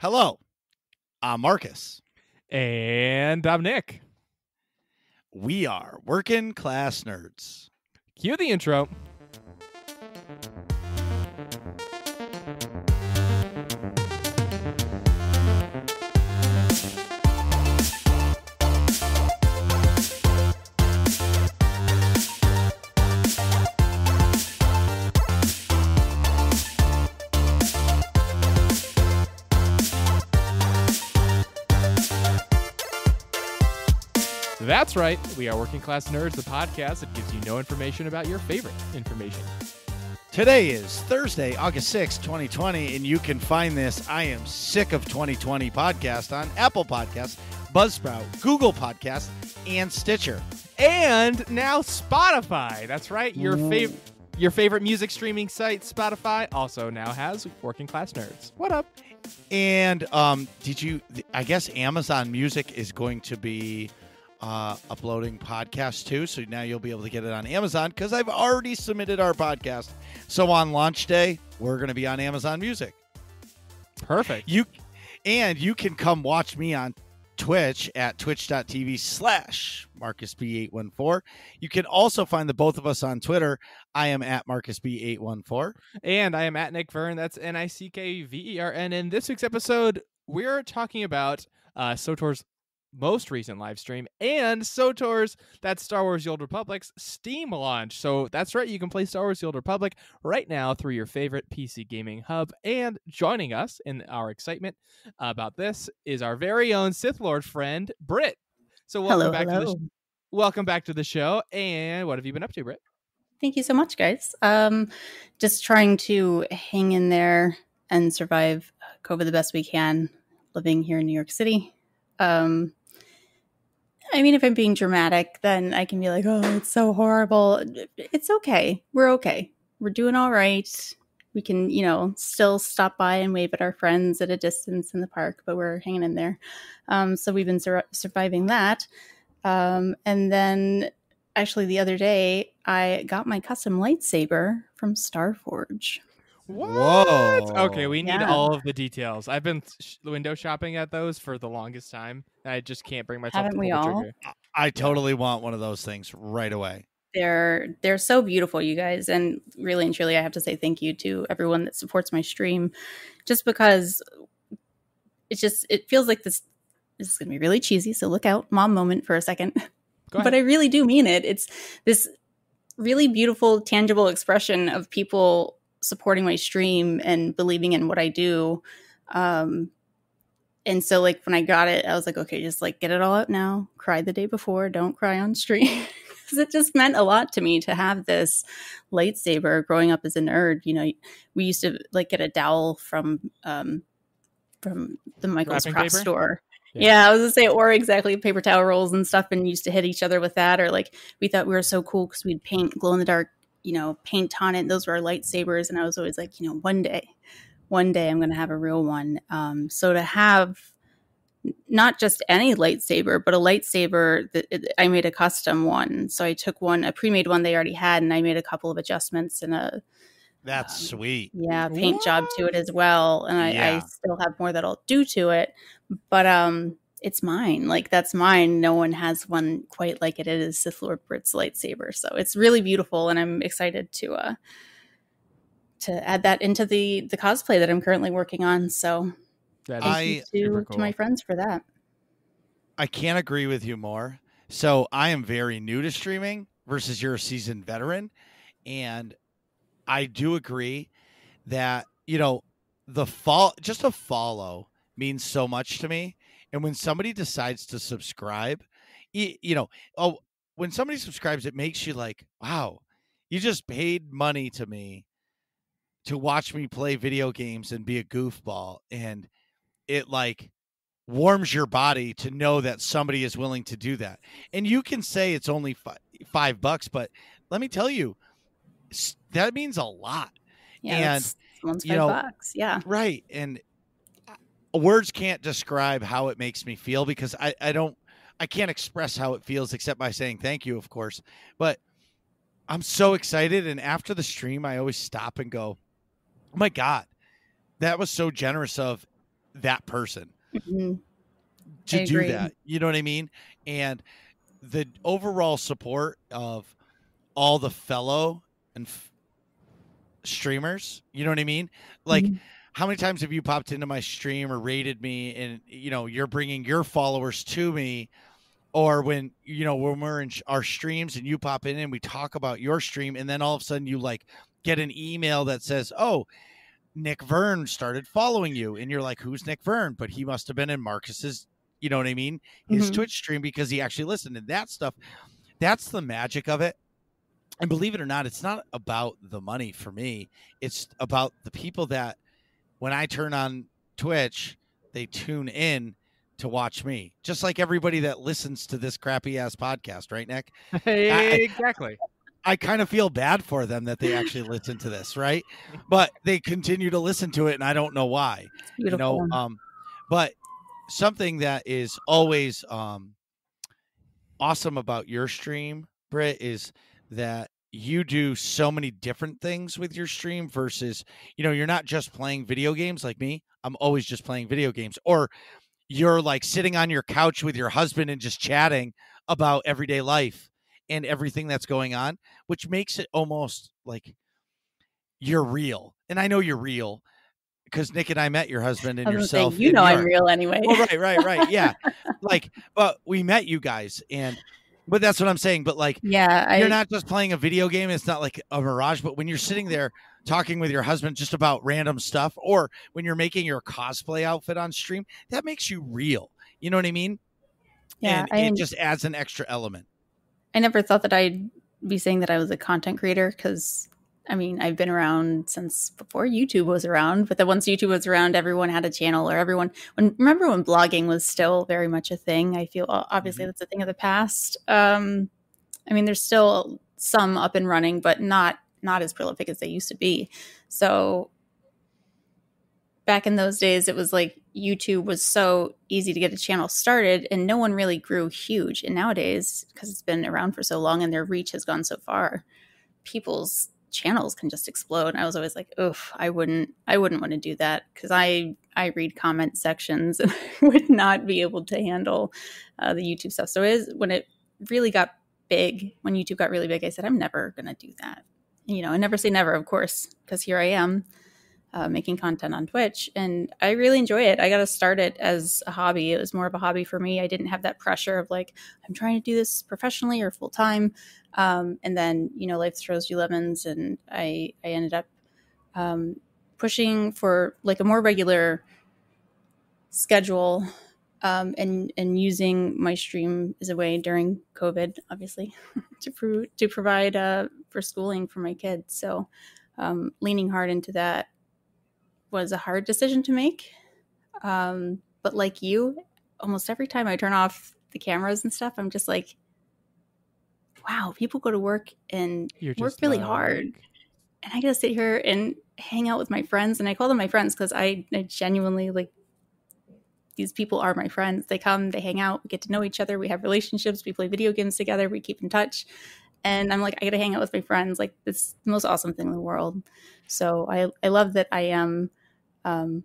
Hello, I'm Marcus. And I'm Nick. We are Working Class Nerds. Cue the intro. That's right. We are Working Class Nerds, the podcast that gives you no information about your favorite information. Today is Thursday, August 6th, 2020, and you can find this I Am Sick of 2020 podcast on Apple Podcasts, Buzzsprout, Google Podcasts, and Stitcher. And now Spotify. That's right. Your favorite music streaming site, Spotify, also now has Working Class Nerds. What up? And I guess Amazon Music is going to be uploading podcasts too, so now you'll be able to get it on Amazon because I've already submitted our podcast. So on launch day, we're going to be on Amazon Music. Perfect. You can come watch me on Twitch at twitch.tv/MarcusB814. You can also find the both of us on Twitter. I am at MarcusB814. And I am at Nick Vern. That's NickVern. In this week's episode, we're talking about SWTOR's most recent live stream and SWTOR's, that's Star Wars The Old Republic's Steam launch. So that's right, you can play Star Wars The Old Republic right now through your favorite PC gaming hub. And joining us in our excitement about this is our very own Sith Lord friend, Britt. So welcome back to the show. And what have you been up to, Britt? Thank you so much, guys. Just trying to hang in there and survive COVID the best we can, living here in New York City. I mean, if I'm being dramatic, then I can be like, oh, it's so horrible. It's okay. We're okay. We're doing all right. We can, still stop by and wave at our friends at a distance in the park, but we're hanging in there. So we've been surviving that. And then actually the other day, I got my custom lightsaber from Starforge. What? Whoa. Okay, we need all of the details. I've been window shopping at those for the longest time. I just can't bring myself to pull the trigger. I totally want one of those things right away. They're so beautiful, you guys. And really and truly, I have to say thank you to everyone that supports my stream, just because it feels like this is going to be really cheesy. So look out, mom moment for a second. But I really do mean it. It's this really beautiful, tangible expression of people supporting my stream and believing in what I do. And so like when I got it, I was like, okay, just like get it all out now. Cry the day before. Don't cry on stream. Because it just meant a lot to me to have this lightsaber growing up as a nerd. We used to like get a dowel from the Michael's craft store. Yeah, I was gonna say, or exactly paper towel rolls and stuff, and used to hit each other with that. Or like we thought we were so cool because we'd paint glow in the dark, paint on it. Those were our lightsabers. And I was always like, one day I'm going to have a real one. So to have not just any lightsaber, but a lightsaber I made a custom one. So I took a pre-made one they already had, and I made a couple of adjustments and that's sweet. Yeah, paint job to it as well. And I still have more that I'll do to it, but it's mine. Like that's mine. No one has one quite like it. It is Sith Lord Britt's lightsaber. So it's really beautiful, and I'm excited to add that into the cosplay that I'm currently working on. So thank you to my friends for that. I can't agree with you more. So I am very new to streaming versus you're a seasoned veteran. And I do agree that, just a follow means so much to me. And when somebody decides to subscribe, when somebody subscribes, it makes you like, wow, you just paid money to me to watch me play video games and be a goofball. And it like warms your body to know that somebody is willing to do that. And you can say it's only $5, but let me tell you, that means a lot. Yeah, and one's $5. Yeah. Right. And words can't describe how it makes me feel because I can't express how it feels except by saying thank you, of course. But I'm so excited. And after the stream, I always stop and go, oh my God, that was so generous of that person Mhm. to I do agree. that. You know what I mean? And the overall support of all the fellow and streamers, you know what I mean? Like, Mhm. how many times have you popped into my stream or rated me and, you're bringing your followers to me? Or when, when we're in our streams and you pop in and we talk about your stream, and then all of a sudden you like get an email that says, oh, Nick Verne started following you. And you're like, who's Nick Verne? But he must have been in Marcus's, you know what I mean? His Mhm. Twitch stream, because he actually listened. And that stuff, that's the magic of it. And believe it or not, it's not about the money for me. It's about the people that when I turn on Twitch, they tune in to watch me, just like everybody that listens to this crappy ass podcast, right, Nick? Exactly. I kind of feel bad for them that they actually listen to this, right? But they continue to listen to it, and I don't know why. It's beautiful. But something that is always awesome about your stream, Britt, is that you do so many different things with your stream versus, you're not just playing video games like me. I'm always just playing video games. Or you're like sitting on your couch with your husband and just chatting about everyday life and everything that's going on, which makes it almost like you're real. And I know you're real because Nick and I met your husband and I was gonna say, yourself you in know New I'm York. real anyway. Oh, right. Yeah. But we met you guys, but that's what I'm saying. But like, Yeah, you're not just playing a video game. It's not like a mirage, but when you're sitting there talking with your husband just about random stuff, or when you're making your cosplay outfit on stream, that makes you real. You know what I mean? yeah. And it just adds an extra element. I never thought that I'd be saying that I was a content creator because, I mean, I've been around since before YouTube was around. But then once YouTube was around, everyone had a channel, or remember when blogging was still very much a thing. I feel obviously that's a thing of the past. I mean, there's still some up and running, but not as prolific as they used to be. So back in those days, it was like YouTube was so easy to get a channel started and no one really grew huge. And nowadays, because it's been around for so long and their reach has gone so far, people's channels can just explode. And I was always like, oof, I wouldn't want to do that because I read comment sections and I would not be able to handle the YouTube stuff. So when it really got big, when YouTube got really big, I said, I'm never going to do that. I never say never, of course, because here I am. Making content on Twitch, and I really enjoy it. I got to start it as a hobby. It was more of a hobby for me. I didn't have that pressure of like, I'm trying to do this professionally or full time. And then, life throws you lemons, and I ended up pushing for like a more regular schedule, and using my stream as a way during COVID, obviously, to provide for schooling for my kids. So leaning hard into that was a hard decision to make. But like you, almost every time I turn off the cameras and stuff, I'm just like, wow, people go to work and work really hard. And I got to sit here and hang out with my friends. And I call them my friends because I genuinely like, these people are my friends. They come, they hang out, we get to know each other. We have relationships. We play video games together. We keep in touch. And I'm like, I got to hang out with my friends. Like, it's the most awesome thing in the world. So I love that I am on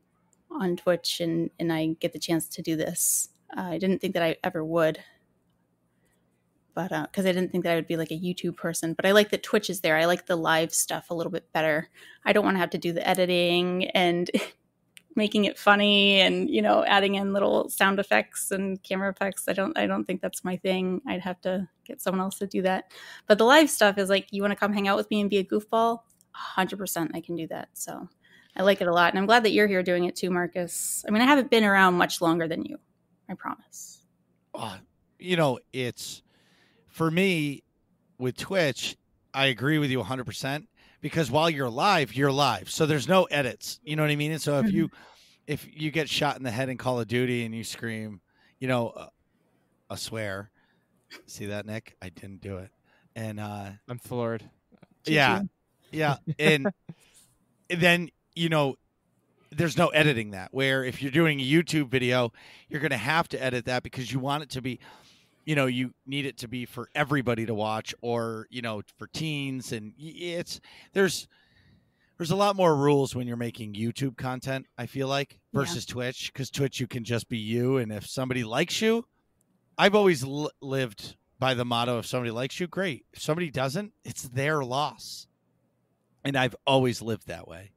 Twitch and I get the chance to do this. I didn't think that I ever would, but because I didn't think that I would be like a YouTube person. But I like that Twitch is there. I like the live stuff a little bit better. I don't want to have to do the editing and making it funny and adding in little sound effects and camera effects. I don't think that's my thing. I'd have to get someone else to do that. But the live stuff is like, you want to come hang out with me and be a goofball? 100% I can do that. So I like it a lot. And I'm glad that you're here doing it too, Marcus. I mean, I haven't been around much longer than you. I promise. It's for me with Twitch, I agree with you 100% because while you're live, so there's no edits. You know what I mean? And so if you get shot in the head in Call of Duty and you scream, a swear, see that, Nick? I didn't do it. And I'm floored. Yeah. And then, there's no editing that, where if you're doing a YouTube video, you're going to have to edit that because you want it to be, you need it to be for everybody to watch, or, for teens. And there's a lot more rules when you're making YouTube content, I feel like, Yeah. versus Twitch, because Twitch, you can just be you. And if somebody likes you, I've always lived by the motto, if somebody likes you, great. If somebody doesn't, it's their loss. And I've always lived that way.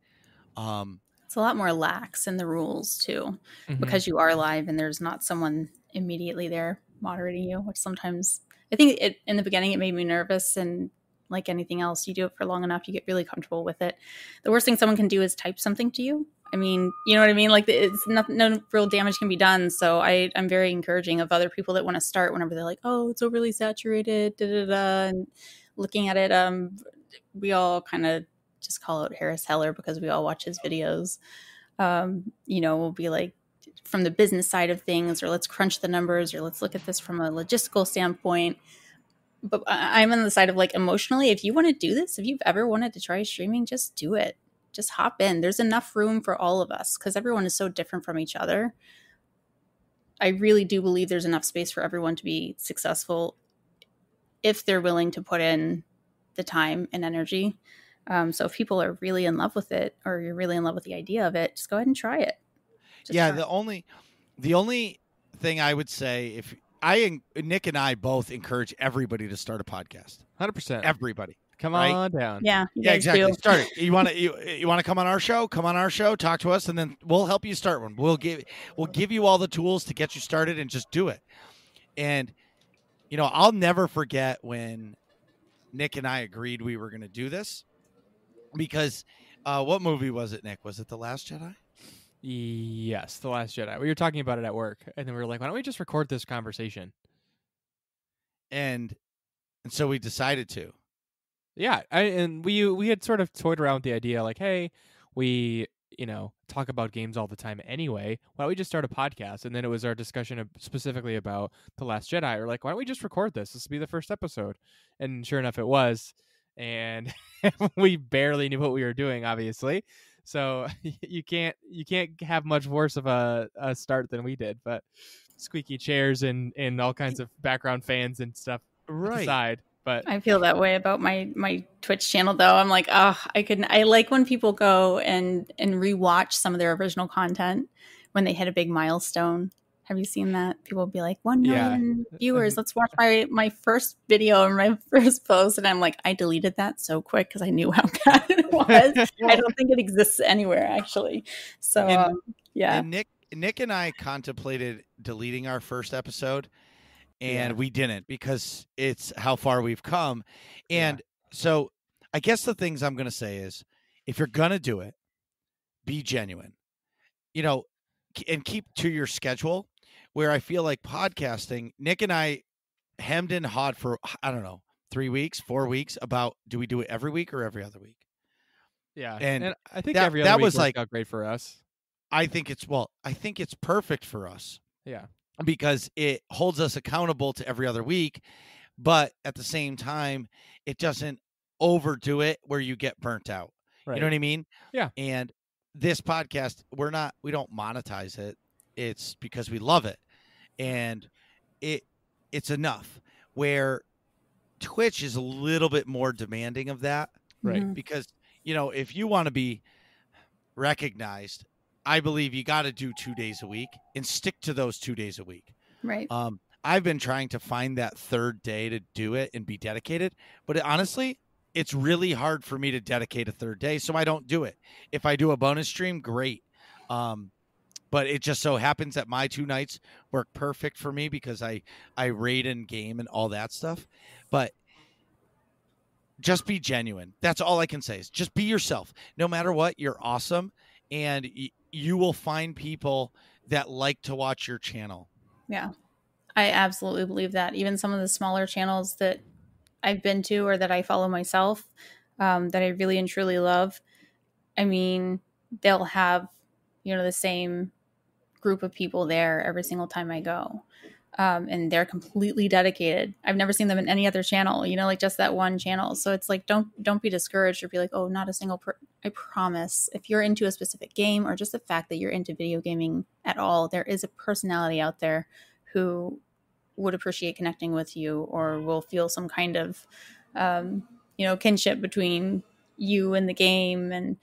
It's a lot more lax in the rules too, Mhm. because you are live and there's not someone immediately there moderating you, which sometimes I think in the beginning it made me nervous, and like anything else, you do it for long enough, you get really comfortable with it. The worst thing someone can do is type something to you. I mean, you know what I mean? Like it's no real damage can be done. So I'm very encouraging of other people that want to start whenever they're like, oh, it's overly saturated, and looking at it. We all kind of just call out Harris Heller because we all watch his videos. We'll be like, from the business side of things, or let's crunch the numbers, or let's look at this from a logistical standpoint. But I'm on the side of like, emotionally, if you want to do this, if you've ever wanted to try streaming, just do it. Just hop in. There's enough room for all of us because everyone is so different from each other. I really do believe there's enough space for everyone to be successful if they're willing to put in the time and energy. So if people are really in love with it, or you're really in love with the idea of it, just go ahead and try it. Yeah, the only thing I would say, if Nick and I both encourage everybody to start a podcast. 100%. Everybody. Come right? on down. Yeah, exactly. Do. Start it. You want to come on our show? Come on our show, talk to us, and then we'll help you start one. We'll give you all the tools to get you started, and just do it. And I'll never forget when Nick and I agreed we were going to do this, because what movie was it, Nick? Was it The Last Jedi? Yes, The Last Jedi. We were talking about it at work, and then we were like, why don't we just record this conversation? And so we decided to. Yeah, and we had sort of toyed around with the idea, like, hey, we talk about games all the time anyway. Why don't we just start a podcast? And then it was our discussion specifically about The Last Jedi. We're like, why don't we just record this? This will be the first episode. And sure enough, it was. And we barely knew what we were doing, obviously. So you can't have much worse of a start than we did. But squeaky chairs and all kinds of background fans and stuff aside. But I feel that way about my Twitch channel, though. I'm like, I like when people go and rewatch some of their original content when they hit a big milestone. Have you seen that? People will be like, 1 million viewers. Let's watch my first video and my first post. And I'm like, I deleted that so quick because I knew how bad it was. I don't think it exists anywhere, actually. So, yeah. And Nick and I contemplated deleting our first episode. And we didn't, because it's how far we've come. And so I guess the things I'm going to say is, if you're going to do it, be genuine, and keep to your schedule. Where I feel like podcasting, Nick and I hemmed and hawed for, I don't know, 3 weeks, 4 weeks about, do we do it every week or every other week? Yeah. And I think every other week was worked out great for us. I think it's perfect for us. Yeah. Because it holds us accountable to every other week, but at the same time, it doesn't overdo it where you get burnt out. Right. You know what I mean? Yeah. And this podcast, we don't monetize it. It's because we love it. And it's enough. Where Twitch is a little bit more demanding of that. Right. Mm-hmm. Because, if you want to be recognized, I believe you got to do 2 days a week and stick to those 2 days a week. Right. I've been trying to find that third day to do it and be dedicated, but honestly, it's really hard for me to dedicate a third day, so I don't do it. If I do a bonus stream, great. But it just so happens that my 2 nights work perfect for me because I raid and game and all that stuff. But just be genuine. That's all I can say, is just be yourself. No matter what, you're awesome. And you will find people that like to watch your channel. Yeah, I absolutely believe that. Even some of the smaller channels that I've been to or that I follow myself, that I really and truly love, I mean, they'll have, the same group of people there every single time I go. And they're completely dedicated. I've never seen them in any other channel, like just that one channel. So it's like, don't be discouraged or be like, oh, not a single I promise, if you're into a specific game or just the fact that you're into video gaming at all, there is a personality out there who would appreciate connecting with you or will feel some kind of, kinship between you in the game, and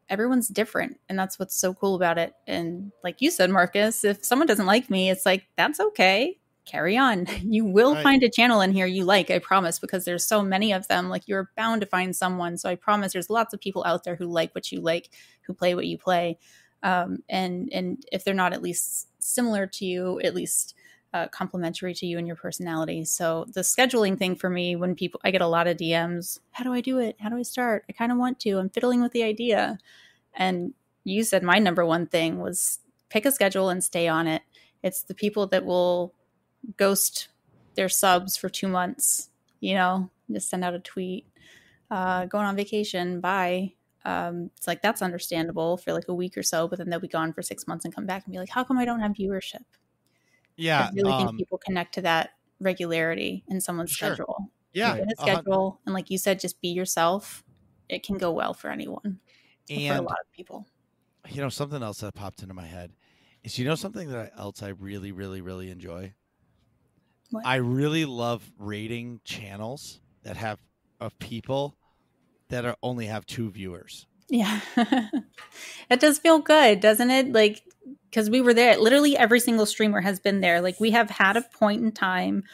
everyone's different, and that's what's so cool about it. And like you said, Marcus, if someone doesn't like me, it's like, that's okay, carry on. You will find a channel in here you like, I promise, because there's so many of them. Like, you're bound to find someone. So I promise there's lots of people out there who like what you like, who play what you play. And if they're not at least similar to you, at least complementary to you and your personality. So the scheduling thing for me, when I get a lot of DMs, how do I do it? How do I start? I kind of want to, I'm fiddling with the idea. And you said my number one thing was pick a schedule and stay on it. It's the people that will ghost their subs for 2 months, just send out a tweet, going on vacation, bye. It's like, that's understandable for like a week or so, but then they'll be gone for 6 months and come back and be like, how come I don't have viewership? Yeah. I really think people connect to that regularity in someone's schedule. Yeah. In a schedule. And like you said, just be yourself. It can go well for anyone. And for a lot of people. Something else that popped into my head is, something else I really, really, really enjoy? What? I really love rating channels that have of people that only have 2 viewers. Yeah. It does feel good, doesn't it? Like, because we were there. Literally every single streamer has been there. Like, we have had a point in time,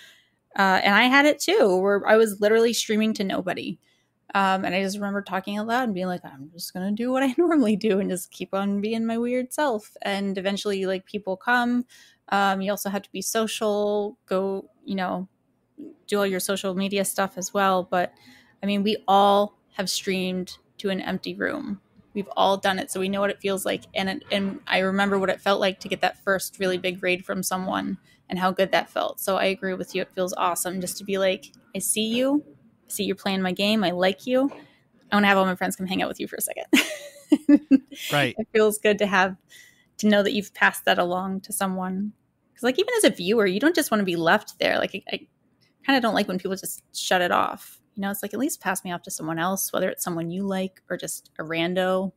and I had it too, where I was literally streaming to nobody. And I just remember talking out loud and being like, I'm just going to do what I normally do and just keep on being my weird self. And eventually, like, people come. You also have to be social, go, do all your social media stuff as well. But I mean, we all have streamed to an empty room. We've all done it, so we know what it feels like. And I remember what it felt like to get that first really big raid from someone and how good that felt. So I agree with you. It feels awesome just to be like, I see you. I see you're playing my game. I like you. I want to have all my friends come hang out with you for a second. Right. It feels good to know that you've passed that along to someone. Because like, even as a viewer, you don't just want to be left there. Like, I kind of don't like when people just shut it off. It's like, at least pass me off to someone else, whether it's someone you like or just a rando,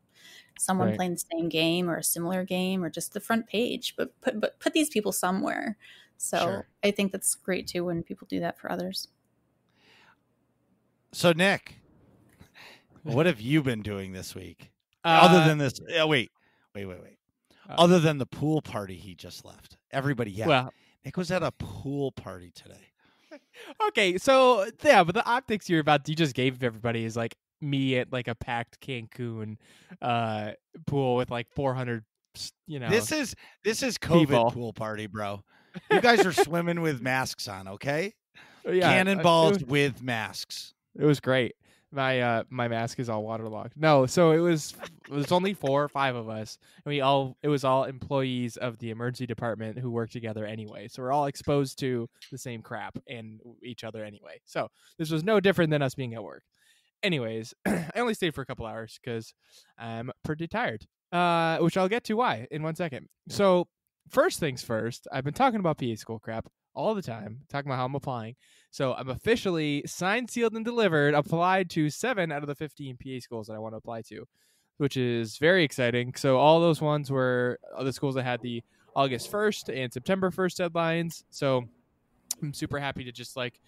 someone playing the same game or a similar game or just the front page. But put these people somewhere. So I think that's great too when people do that for others. So Nick, what have you been doing this week? Other than this, wait. Other than the pool party he just left, everybody. Yeah, well, Nick was at a pool party today. Okay, so yeah, but the optics you just gave everybody is like me at like a packed Cancun pool with like 400. This is COVID people. Pool party, bro. You guys are swimming with masks on, okay? Yeah, cannonballs with masks. It was great. My mask is all waterlogged. No, so it was only 4 or 5 of us, and it was all employees of the emergency department who work together anyway. So we're all exposed to the same crap and each other anyway. So this was no different than us being at work. Anyways, I only stayed for a couple hours because I'm pretty tired. Which I'll get to why in 1 second. So first things first, I've been talking about PA school crap all the time, talking about how I'm applying. So I'm officially signed, sealed, and delivered, applied to 7 out of the 15 PA schools that I want to apply to, which is very exciting. So all those ones were the schools that had the August 1st and September 1st deadlines. So I'm super happy to just like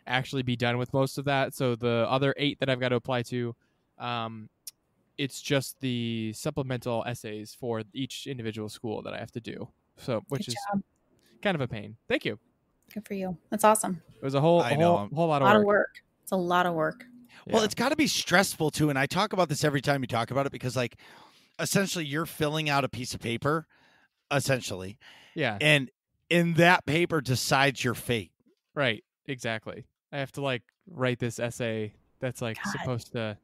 actually be done with most of that. So the other 8 that I've got to apply to, it's just the supplemental essays for each individual school that I have to do. So, which is kind of a pain. Thank you. Good for you. That's awesome. It was a whole lot of work. It's a lot of work. Well, it's got to be stressful too. And I talk about this every time you talk about it because, like, essentially you're filling out a piece of paper, essentially. Yeah. And in that paper decides your fate. Right. Exactly. I have to like write this essay that's like supposed to.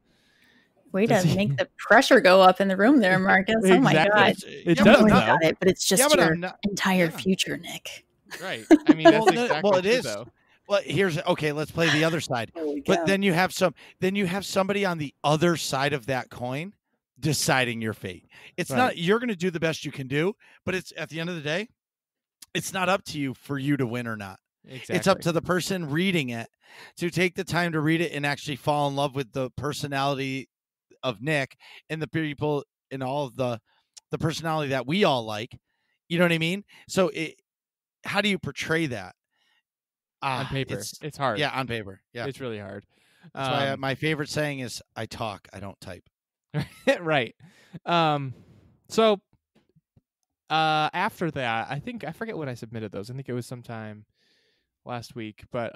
Way to make the pressure go up in the room there, Marcus. Oh my God. It does, got it, but it's just your entire future, Nick. Right. I mean, that's exactly it is. Though. Well, let's play the other side. But then you have somebody on the other side of that coin deciding your fate. It's not, you're going to do the best you can do, but it's at the end of the day, it's not up to you for you to win or not. Exactly. It's up to the person reading it to take the time to read it and actually fall in love with the personality of Nick and the people and all of the personality that we all like. You know what I mean? So how do you portray that? On paper. It's hard. Yeah, on paper. Yeah. It's really hard. That's why my favorite saying is, "I talk, I don't type." Right. So after that, I forget when I submitted those. I think it was sometime last week, but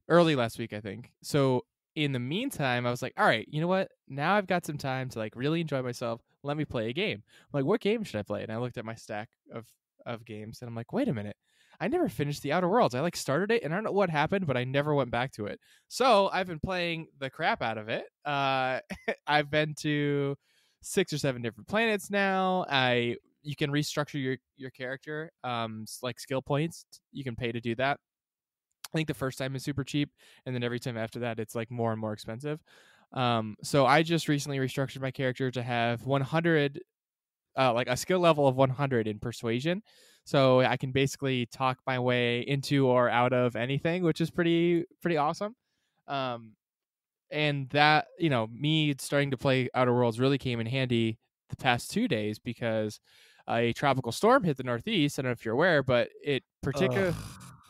early last week, I think. So in the meantime, I was like, all right, you know what? Now I've got some time to like really enjoy myself. Let me play a game. I'm like, what game should I play? And I looked at my stack of games, and I'm like, wait a minute. I never finished the Outer Worlds. I like started it, and I don't know what happened, but I never went back to it. So I've been playing the crap out of it. I've been to 6 or 7 different planets now. You can restructure your character, like skill points. You can pay to do that. I think the first time is super cheap, and then every time after that, it's like more and more expensive. So I just recently restructured my character to have 100, like a skill level of 100 in persuasion. So I can basically talk my way into or out of anything, which is pretty awesome. And that, me starting to play Outer Worlds really came in handy the past 2 days because a tropical storm hit the Northeast. I don't know if you're aware, but it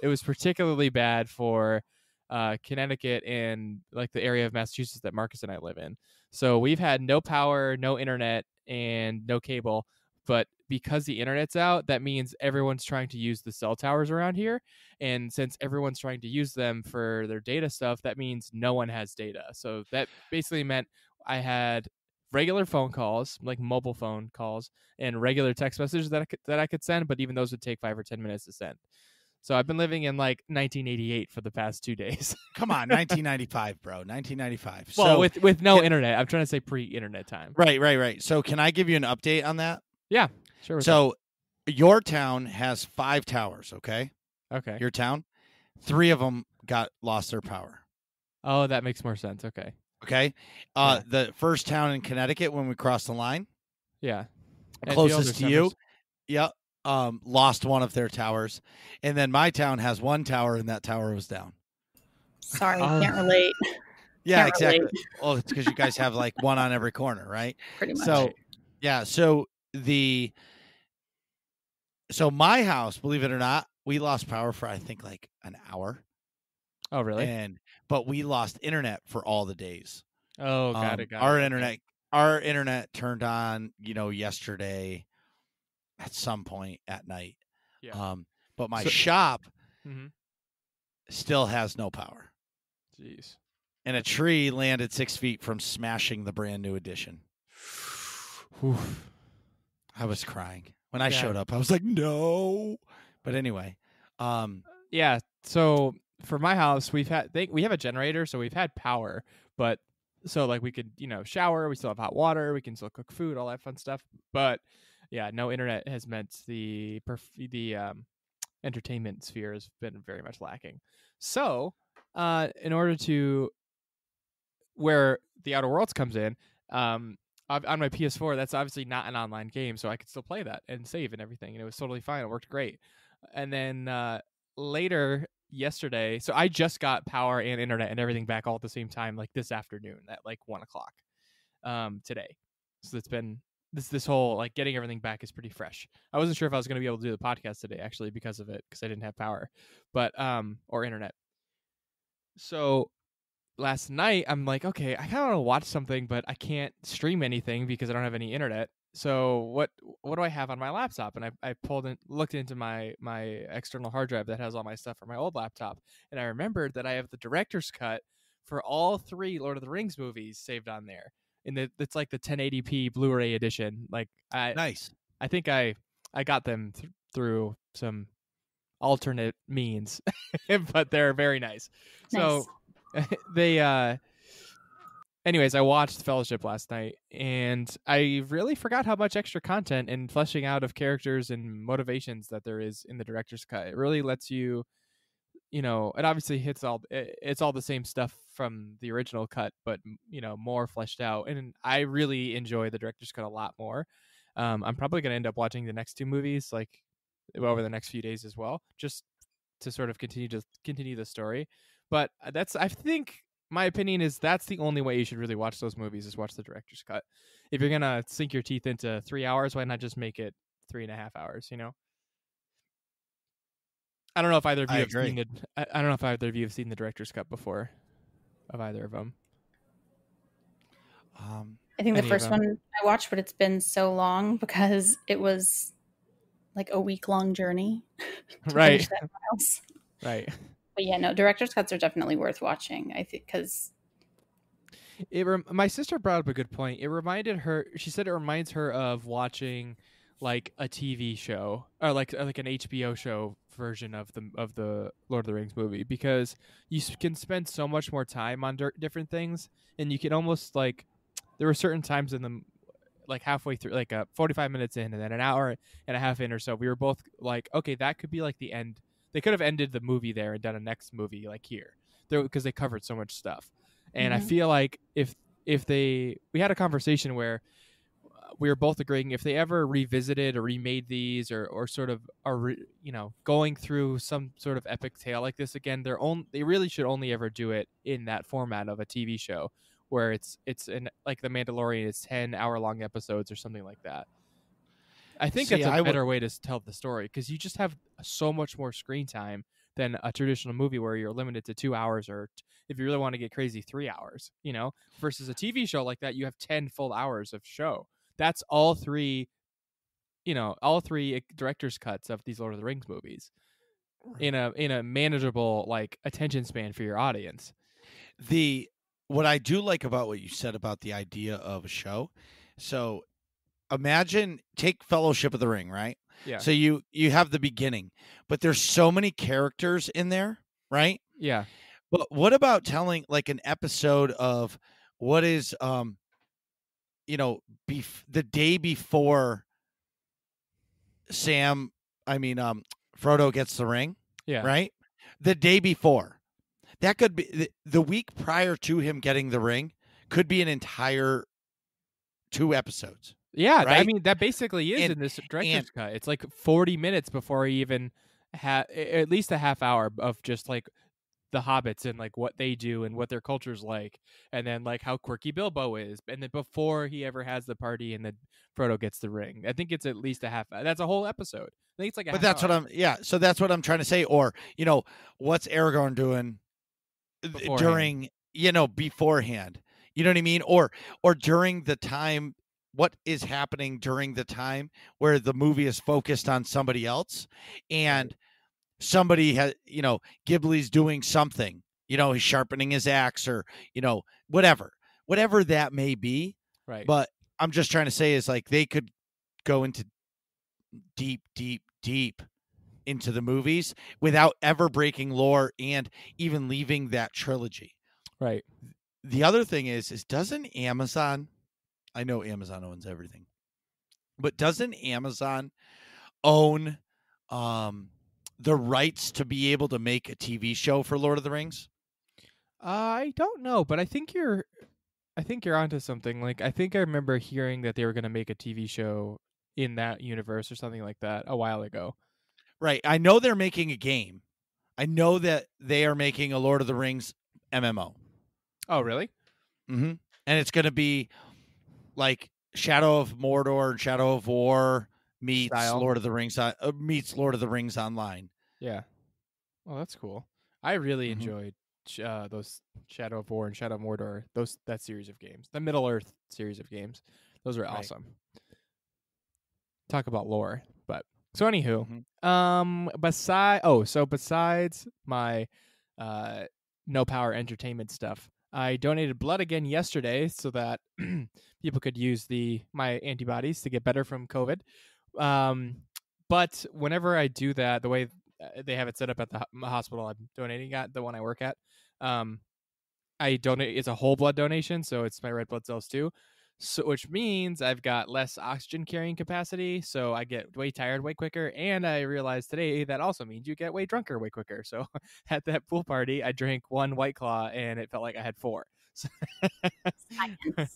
was particularly bad for Connecticut and like the area of Massachusetts that Marcus and I live in. So we've had no power, no internet, and no cable. But because the internet's out, that means everyone's trying to use the cell towers around here. And since everyone's trying to use them for their data stuff, that means no one has data. So that basically meant I had regular phone calls, like mobile phone calls, and regular text messages that I could send, but even those would take 5 or 10 minutes to send. So I've been living in like 1988 for the past 2 days. Come on, 1995, bro. 1995. Well, with no internet. I'm trying to say pre-internet time. Right. So can I give you an update on that? Yeah, sure. So your town has 5 towers, okay? Okay. Your town, 3 of them lost their power. Oh, that makes more sense. Okay. Okay. Yeah. The first town in Connecticut when we crossed the line. Yeah. Closest to you. Yep. Lost one of their towers. And then my town has 1 tower, and that tower was down. Sorry, can't relate. Yeah, Can't exactly. relate. Well, it's because you guys have like 1 on every corner, right? Pretty much. So, yeah. So my house, believe it or not, we lost power for I think like an hour. Oh, really? But we lost internet for all the days. Oh, got it. Our internet turned on, yesterday at some point at night. Yeah. But my shop Mm-hmm. still has no power. Jeez. And a tree landed 6 feet from smashing the brand new addition. I was crying when I showed up. I was like, no. But anyway, yeah. So for my house, we have a generator, so we've had power, but so like we could shower, we still have hot water, we can still cook food, all that fun stuff. But yeah, no internet has meant the entertainment sphere has been very much lacking. So in order to where the Outer Worlds comes in, on my PS4, that's obviously not an online game, so I could still play that and save and everything, and it was totally fine. It worked great. And then later yesterday, so I just got power and internet and everything back all at the same time, like this afternoon at like 1:00 today. So it's been this whole like getting everything back is pretty fresh. I wasn't sure if I was going to be able to do the podcast today actually because of it, because I didn't have power, but or internet. So last night I'm like, okay, I kind of want to watch something, but I can't stream anything because I don't have any internet. So what do I have on my laptop? And I looked into my external hard drive that has all my stuff from my old laptop, and I remembered that I have the director's cut for all 3 Lord of the Rings movies saved on there. And it's like the 1080p Blu-ray edition. Like nice. I think I got them through some alternate means, but they're very nice. So they anyways, I watched Fellowship last night, and I really forgot how much extra content and fleshing out of characters and motivations that there is in the director's cut. It really lets you, it obviously it's all the same stuff from the original cut, but more fleshed out. And I really enjoy the director's cut a lot more. I'm probably going to end up watching the next 2 movies like over the next few days as well, just to sort of continue the story. But I think my opinion is that's the only way you should really watch those movies, is watch the director's cut. If you're gonna sink your teeth into 3 hours, why not just make it 3.5 hours? I don't know if either of you have seen the director's cut before. of either of them. I think the Any of first them. one I watched, but it's been so long because it was like a week-long journey to Right. finish that Miles. Right. But yeah, no, director's cuts are definitely worth watching. I think because My sister brought up a good point. It reminded her. She said it reminds her of watching like a TV show or like an HBO show version of the Lord of the Rings movie, because you can spend so much more time on different things, and you can almost like there were certain times in the like halfway through, like 45 minutes in, and then an hour and a half in or so, we were both like, okay, that could be like the end. They could have ended the movie there and done a next movie like here, because they covered so much stuff. And I feel like if we had a conversation where we were both agreeing, if they ever revisited or remade these or sort of are going through some sort of epic tale like this again, they really should only ever do it in that format of a TV show where it's in like The Mandalorian, it's 10-hour long episodes or something like that. I think that's a better way to tell the story, because you just have so much more screen time than a traditional movie where you're limited to 2 hours, or if you really want to get crazy, 3 hours, versus a TV show like that, you have 10 full hours of show. That's all three director's cuts of these Lord of the Rings movies in a manageable like attention span for your audience. What I do like about what you said about the idea of a show, so take Fellowship of the Ring, right? Yeah. So you have the beginning, but there's so many characters in there, right? Yeah. But what about telling like an episode of what is the day before Frodo gets the ring? Yeah. Right? The day before. That could be the week prior to him getting the ring, could be an entire 2 episodes. Yeah, right? I mean, that basically is in this director's cut. It's like 40 minutes before he even at least a half hour of just like the hobbits and like what they do and what their culture's like, and then like how quirky Bilbo is, and then before he ever has the party and then Frodo gets the ring. I think it's at least a half. That's a whole episode. I think it's like a But half that's hour. so that's what I'm trying to say. Or what's Aragorn doing during beforehand? You know what I mean? Or during the time. What is happening during the time where the movie is focused on somebody else, and somebody has, Ghibli's doing something, he's sharpening his axe, or, whatever that may be. Right. But I'm just trying to say is like they could go into deep into the movies without ever breaking lore and even leaving that trilogy. Right. The other thing is doesn't Amazon, I know Amazon owns everything, but doesn't Amazon own the rights to be able to make a TV show for Lord of the Rings? I don't know, but I think you're onto something. Like, I think I remember hearing that they were going to make a TV show in that universe or something like that a while ago. Right. I know they're making a game. I know that they are making a Lord of the Rings MMO. Oh, really? Mm-hmm. And it's going to be like Shadow of Mordor and Shadow of War meets Lord of the Rings online. Yeah. Well, that's cool. I really enjoyed those Shadow of War and Shadow of Mordor. That series of games, the Middle Earth series of games. Those are awesome. Talk about lore, but so anywho, besides my no power entertainment stuff, I donated blood again yesterday so that people could use my antibodies to get better from COVID. But whenever I do that, the way they have it set up at the hospital I'm donating at, the one I work at, I donate. It's a whole blood donation, so it's my red blood cells too. So, which means I've got less oxygen carrying capacity, so I get way tired way quicker. And I realized today that also means you get way drunker way quicker. So at that pool party, I drank 1 White Claw, and it felt like I had 4. So Oh my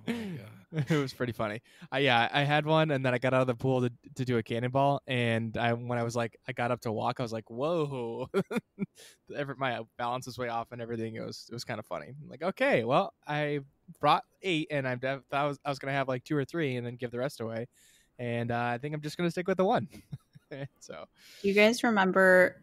God. it was pretty funny. I had one, and then I got out of the pool to do a cannonball, and when I got up to walk, I was like, whoa. My balance was way off and everything. It was kind of funny. I'm like, okay, well, I brought 8, and I was gonna have like 2 or 3 and then give the rest away, and I think I'm just gonna stick with the 1. So do you guys remember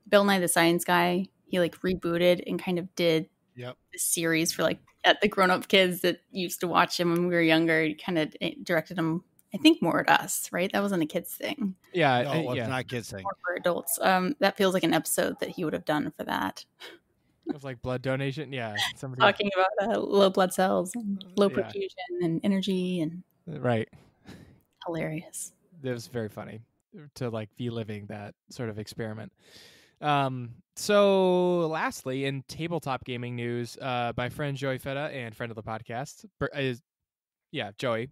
Bill Nye the Science Guy? he like rebooted and kind of did this series for like at the grown-up kids that used to watch him when we were younger. He kind of directed them, I think, more at us, right? That wasn't a kids thing. Yeah, No, it's not a kids thing. More for adults. That feels like an episode that he would have done for that. It was like blood donation. Yeah, somebody Talking about low blood cells and low perfusion and energy and right. Hilarious. It was very funny to like be living that sort of experiment. So lastly, in tabletop gaming news, my friend Joey Feta and friend of the podcast Joey,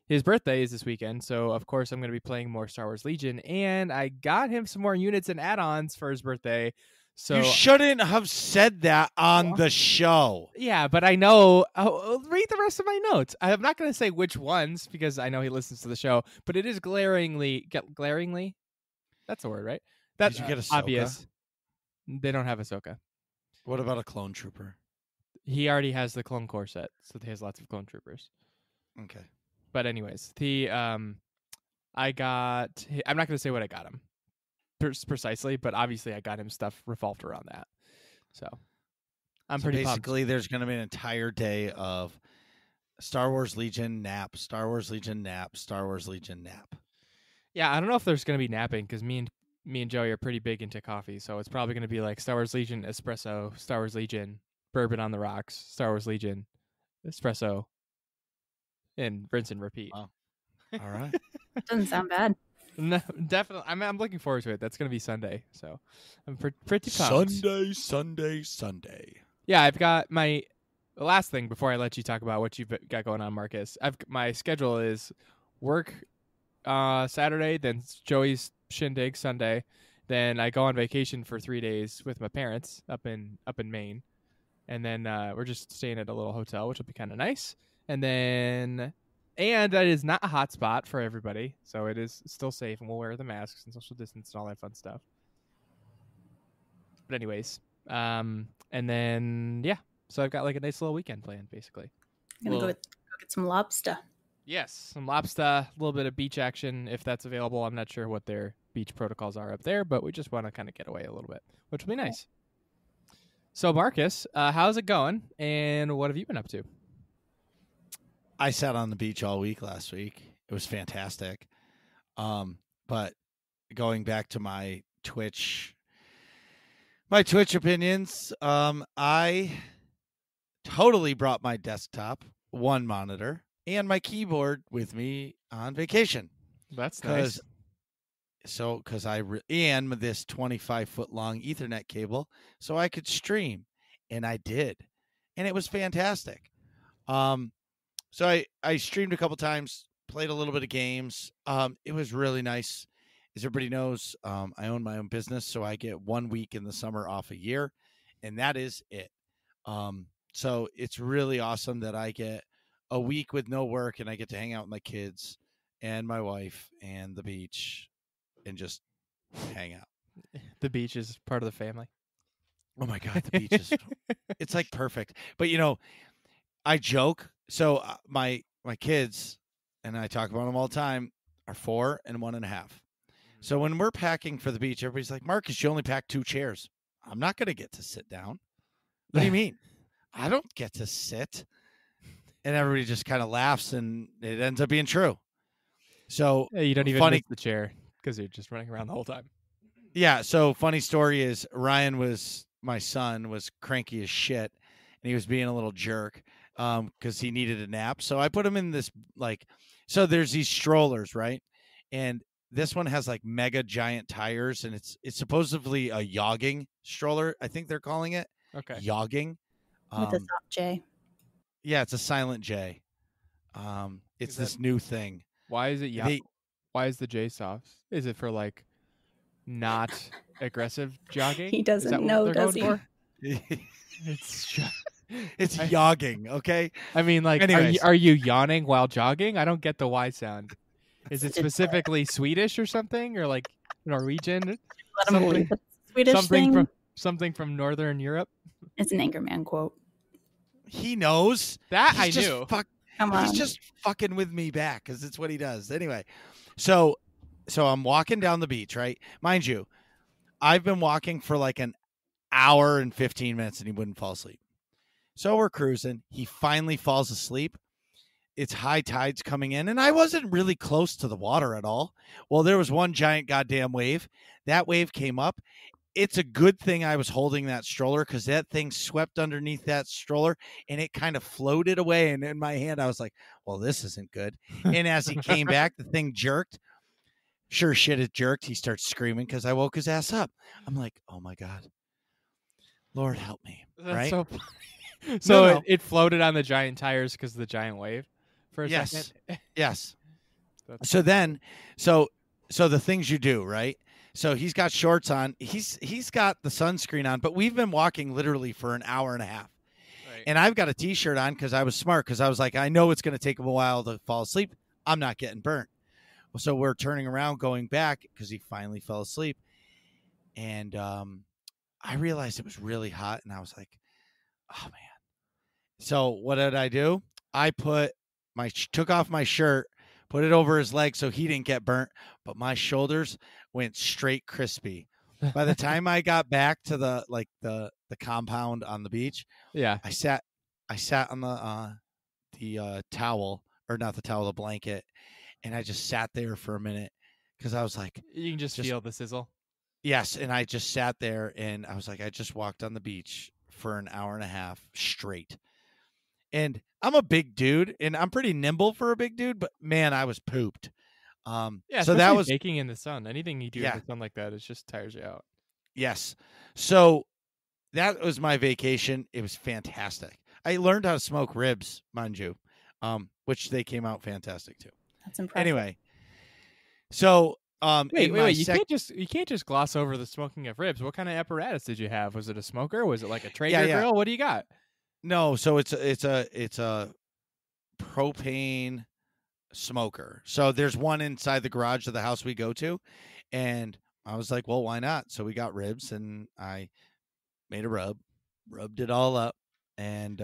his birthday is this weekend, so of course I'm going to be playing more Star Wars Legion, and I got him some more units and add-ons for his birthday. So you shouldn't have said that on the show. Yeah, but I know. I'll read the rest of my notes. I'm not going to say which ones because I know he listens to the show, but it is glaringly. That's the word, right? That's Did you get Ahsoka? Obvious. They don't have Ahsoka. What about a clone trooper? He already has the clone core set, so he has lots of clone troopers. Okay. But anyways, I'm not going to say what I got him precisely, but obviously I got him stuff revolved around that. So I'm pretty basically pumped. There's going to be an entire day of Star Wars Legion nap, Star Wars Legion nap, Star Wars Legion nap. Yeah, I don't know if there's going to be napping because me and Joey are pretty big into coffee, so it's probably going to be like Star Wars Legion espresso, Star Wars Legion bourbon on the rocks, Star Wars Legion espresso, and rinse and repeat. Wow. All right. Doesn't sound bad. No, definitely. I'm looking forward to it. That's going to be Sunday, so I'm pretty pumped. Sunday. Yeah, I've got my last thing before I let you talk about what you've got going on, Marcus. My schedule is work Saturday, then Joey's shindig Sunday, then I go on vacation for 3 days with my parents up in Maine, and then we're just staying at a little hotel, which will be kind of nice. And that is not a hot spot for everybody, so it is still safe, and we'll wear the masks and social distance and all that fun stuff. But anyways, and then so I've got like a nice little weekend planned, basically. I'm gonna go get some lobster. Yes, some lobster, a little bit of beach action if that's available. I'm not sure what their beach protocols are up there, but we just want to kind of get away a little bit, which will be nice. So Marcus, how's it going, and what have you been up to? I sat on the beach all week last week. It was fantastic. But going back to my Twitch opinions, I totally brought my desktop, one monitor, and my keyboard with me on vacation. That's nice. Because and this 25-foot long Ethernet cable, so I could stream, and I did, and it was fantastic. So I streamed a couple times, played a little bit of games. It was really nice. As everybody knows, I own my own business, so I get 1 week in the summer off a year, and that is it. So it's really awesome that I get a week with no work, and I get to hang out with my kids and my wife and the beach and just hang out. The beach is part of the family. Oh, my God, the beach is it's like perfect. But, I joke. So my kids, and I talk about them all the time, are 4 and 1.5. So when we're packing for the beach, everybody's like, Marcus, you only packed 2 chairs. I'm not going to get to sit down. What do you mean? I don't get to sit. And everybody just kind of laughs, and it ends up being true. So you don't even miss the chair because you're just running around the whole time. Yeah. So funny story is my son was cranky as shit, and he was being a little jerk. Because he needed a nap. So I put him in this, so there's these strollers, right? And this one has like mega giant tires, and it's supposedly a jogging stroller, I think they're calling it. Okay. Jogging. With a soft J. Yeah, it's a silent J. It's this new thing. Why is it why is the J soft? Is it for like not aggressive jogging? He doesn't know, does he? It's jogging, okay? I mean, like, are you yawning while jogging? I don't get the Y sound. Is it specifically Swedish or something, or like Norwegian? Something from Northern Europe. It's an Anchorman quote. He knows that. I knew. Come on. He's just fucking with me back because it's what he does. Anyway, so I'm walking down the beach, right? Mind you, I've been walking for like an hour and 15 minutes and he wouldn't fall asleep. So we're cruising. He finally falls asleep. It's high tides coming in, and I wasn't really close to the water at all. Well, there was one giant goddamn wave. That wave came up. It's a good thing I was holding that stroller because that thing swept underneath that stroller and it kind of floated away. And in my hand, I was like, well, this isn't good. And as he came back, the thing jerked. Sure shit, it jerked. He starts screaming because I woke his ass up. I'm like, oh my God. Lord help me. That's right? so funny. So No. It floated on the giant tires because of the giant wave for a Yes. second? Yes. That's So then, so the things you do, right? So he's got shorts on. He's got the sunscreen on, but we've been walking literally for an hour and a half. right. And I've got a T-shirt on because I was smart because I was like, I know it's going to take him a while to fall asleep. I'm not getting burnt. So we're turning around, going back because he finally fell asleep. And I realized it was really hot, and I was like, oh, man. So what did I do? I took off my shirt, put it over his leg so he didn't get burnt, but my shoulders went straight crispy. By the time I got back to the compound on the beach, Yeah. I sat on the towel, or not the towel, the blanket, and I just sat there for a minute because I was like, You can just feel the sizzle. yes, and I just sat there and I was like, I just walked on the beach for an hour and a half straight. And I'm a big dude, and I'm pretty nimble for a big dude, but man, I was pooped. Yeah, so that was baking in the sun. Anything you do Yeah. in the sun like that, it just tires you out. yes. So that was my vacation. It was fantastic. I learned how to smoke ribs, mind you, which they came out fantastic too. That's impressive. Anyway, so Wait. You can't just gloss over the smoking of ribs. What kind of apparatus did you have? Was it a smoker? Was it like a Traeger grill? What do you got? No, so it's a propane smoker. So there's one inside the garage of the house we go to, and I was like, well, why not? So we got ribs, and I made a rubbed it all up, and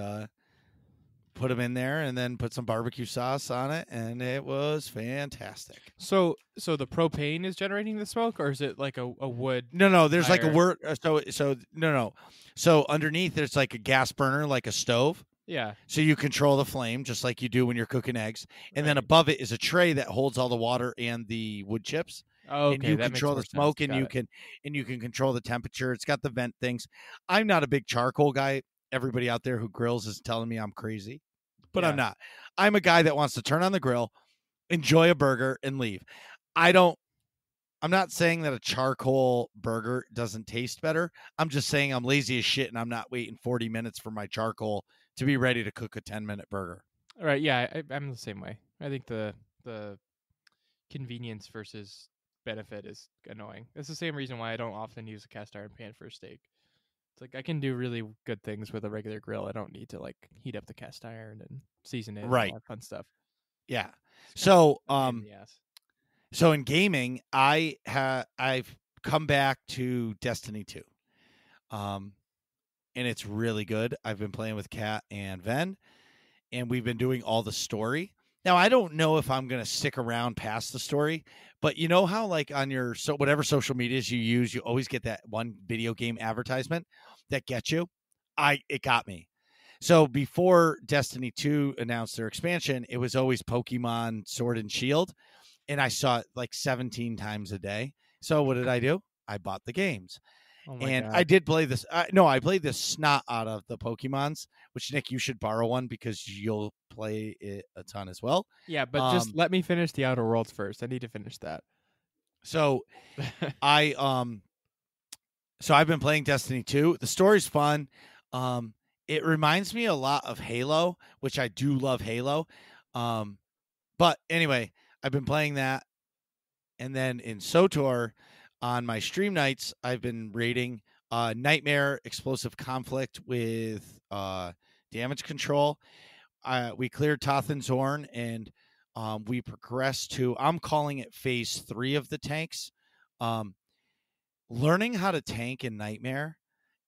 put them in there, and then put some barbecue sauce on it, and it was fantastic. So the propane is generating the smoke, or is it like a wood? No, there's like a fire? word. No. So underneath there's like a gas burner, like a stove. Yeah. So you control the flame just like you do when you're cooking eggs. And then Right. above it is a tray that holds all the water and the wood chips. Oh, okay. And you that control the makes more smoke, sense. and Got you can control the temperature. It's got the vent things. I'm not a big charcoal guy. Everybody out there who grills is telling me I'm crazy, but Yeah. I'm not. I'm a guy that wants to turn on the grill, enjoy a burger, and leave. I'm not saying that a charcoal burger doesn't taste better. I'm just saying I'm lazy as shit, and I'm not waiting 40 minutes for my charcoal to be ready to cook a 10-minute burger. All right. Yeah, I'm the same way. I think the convenience versus benefit is annoying. It's the same reason why I don't often use a cast iron pan for a steak. It's like I can do really good things with a regular grill. I don't need to like heat up the cast iron and season it and Right. all that fun stuff. Yeah. It's So, kind of a pain in the ass. So in gaming, I've come back to Destiny 2. And it's really good. I've been playing with Kat and Ven, and we've been doing all the story. Now, I don't know if I'm going to stick around past the story, but you know how like on your whatever social medias you use, you always get that one video game advertisement that gets you? It got me. So before Destiny 2 announced their expansion, it was always Pokemon Sword and Shield, and I saw it like 17 times a day. So what did I do? I bought the games. Oh my And God. I did play this. I played the snot out of the Pokemons, which, Nick, you should borrow one because you'll play it a ton as well. Yeah, but just let me finish the Outer Worlds first. I need to finish that. So I've been playing Destiny 2. The story's fun. It reminds me a lot of Halo, which I do love Halo. But anyway, I've been playing that. And then in SWTOR, on my stream nights, I've been raiding Nightmare, Explosive Conflict with Damage Control. We cleared Tothen's Horn, and we progressed to, I'm calling it phase 3 of the tanks. Learning how to tank in Nightmare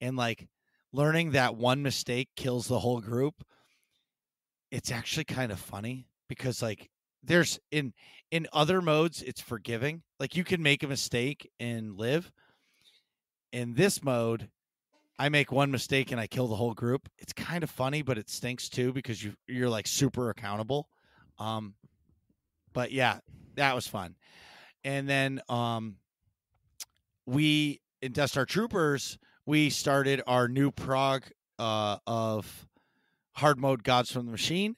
and like learning that one mistake kills the whole group. It's actually kind of funny because like there's in other modes, it's forgiving. Like you can make a mistake and live. In this mode, I make one mistake and I kill the whole group. It's kind of funny, but it stinks too because you're like super accountable. But yeah, that was fun. And then we in Death Star Troopers, we started our new prog of hard mode Gods from the Machine,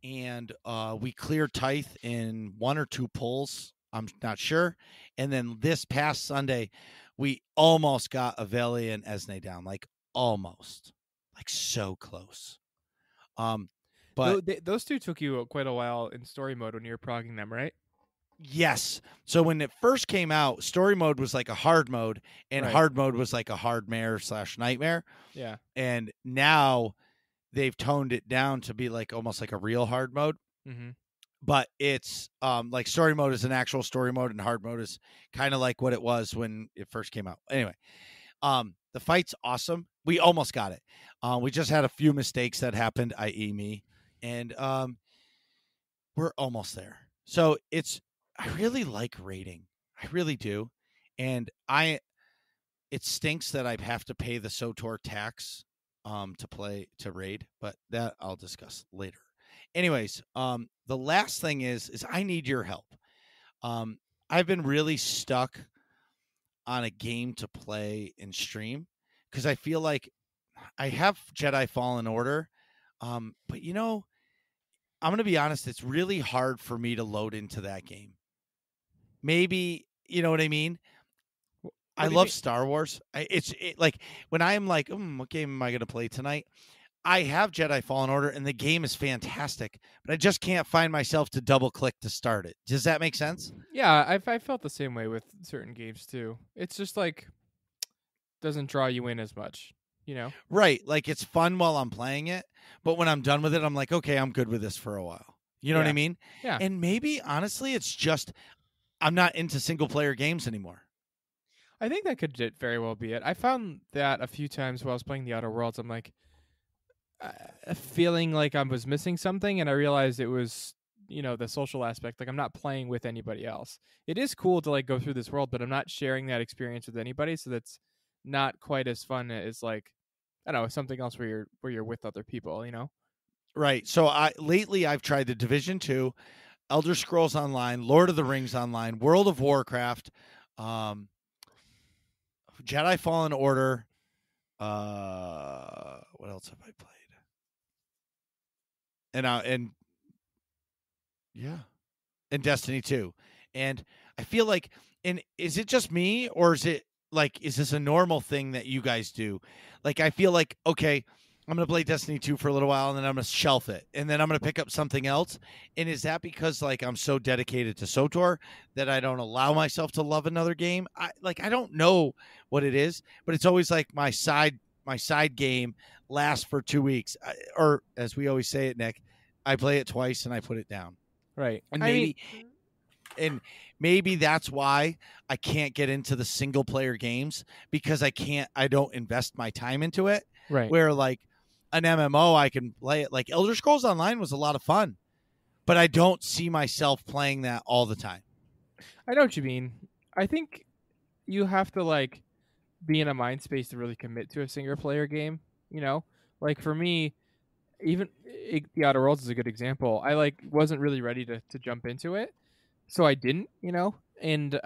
and we cleared Tithe in 1 or 2 pulls. I'm not sure. And then this past Sunday, we almost got Avelia and Esne down, like almost, like so close. But those two took you quite a while in story mode when you were progging them, right? yes. So when it first came out, story mode was like a hard mode, and Right. hard mode was like a hard mare / nightmare. Yeah. And now they've toned it down to be like almost like a real hard mode. Mm-hmm. But it's like story mode is an actual story mode, and hard mode is kind of like what it was when it first came out. Anyway, the fight's awesome. We almost got it. We just had a few mistakes that happened, i.e. me, and we're almost there. So I really like raiding. I really do. And it stinks that I have to pay the SWTOR tax to raid, but that I'll discuss later. Anyways, the last thing is I need your help. I've been really stuck on a game to play and stream because I feel like I have Jedi Fallen Order, but I'm going to be honest, it's really hard for me to load into that game. Maybe, you know what I mean? I love Star Wars. Like when I'm like, what game am I going to play tonight? I have Jedi Fallen Order, and the game is fantastic, but I just can't find myself to double click to start it. Does that make sense? Yeah, I felt the same way with certain games too. It's just like doesn't draw you in as much, Right. Like it's fun while I'm playing it, but when I'm done with it, I'm like, okay, I'm good with this for a while. You know what I mean? Yeah. And maybe honestly, it's just I'm not into single player games anymore. I think that could very well be it. I found that a few times while I was playing the Outer Worlds. I'm like feeling like I was missing something, and I realized it was the social aspect. Like I'm not playing with anybody else. It is cool to like go through this world, but I'm not sharing that experience with anybody, so that's not quite as fun as like I don't know, something else where you're with other people. Right. So lately I've tried the Division 2, Elder Scrolls Online, Lord of the Rings Online, World of Warcraft, Jedi Fallen Order. What else have I played? And Destiny 2. And I feel like, and is it just me, or is this a normal thing that you guys do? Like, I feel like, okay, I'm going to play Destiny 2 for a little while, and then I'm going to shelf it, and then I'm going to pick up something else. And is that because like I'm so dedicated to SWTOR that I don't allow myself to love another game? I don't know what it is, but it's always like my side game lasts for 2 weeks, or as we always say it, Nick, I play it twice and I put it down. Right. And maybe that's why I can't get into the single player games, because I don't invest my time into it. Right. Where like an MMO, I can play it. Like Elder Scrolls Online was a lot of fun, but I don't see myself playing that all the time. I know what you mean. I think you have to like be in a mind space to really commit to a single player game. Like for me, even the Outer Worlds is a good example. I like wasn't really ready to jump into it, so I didn't. And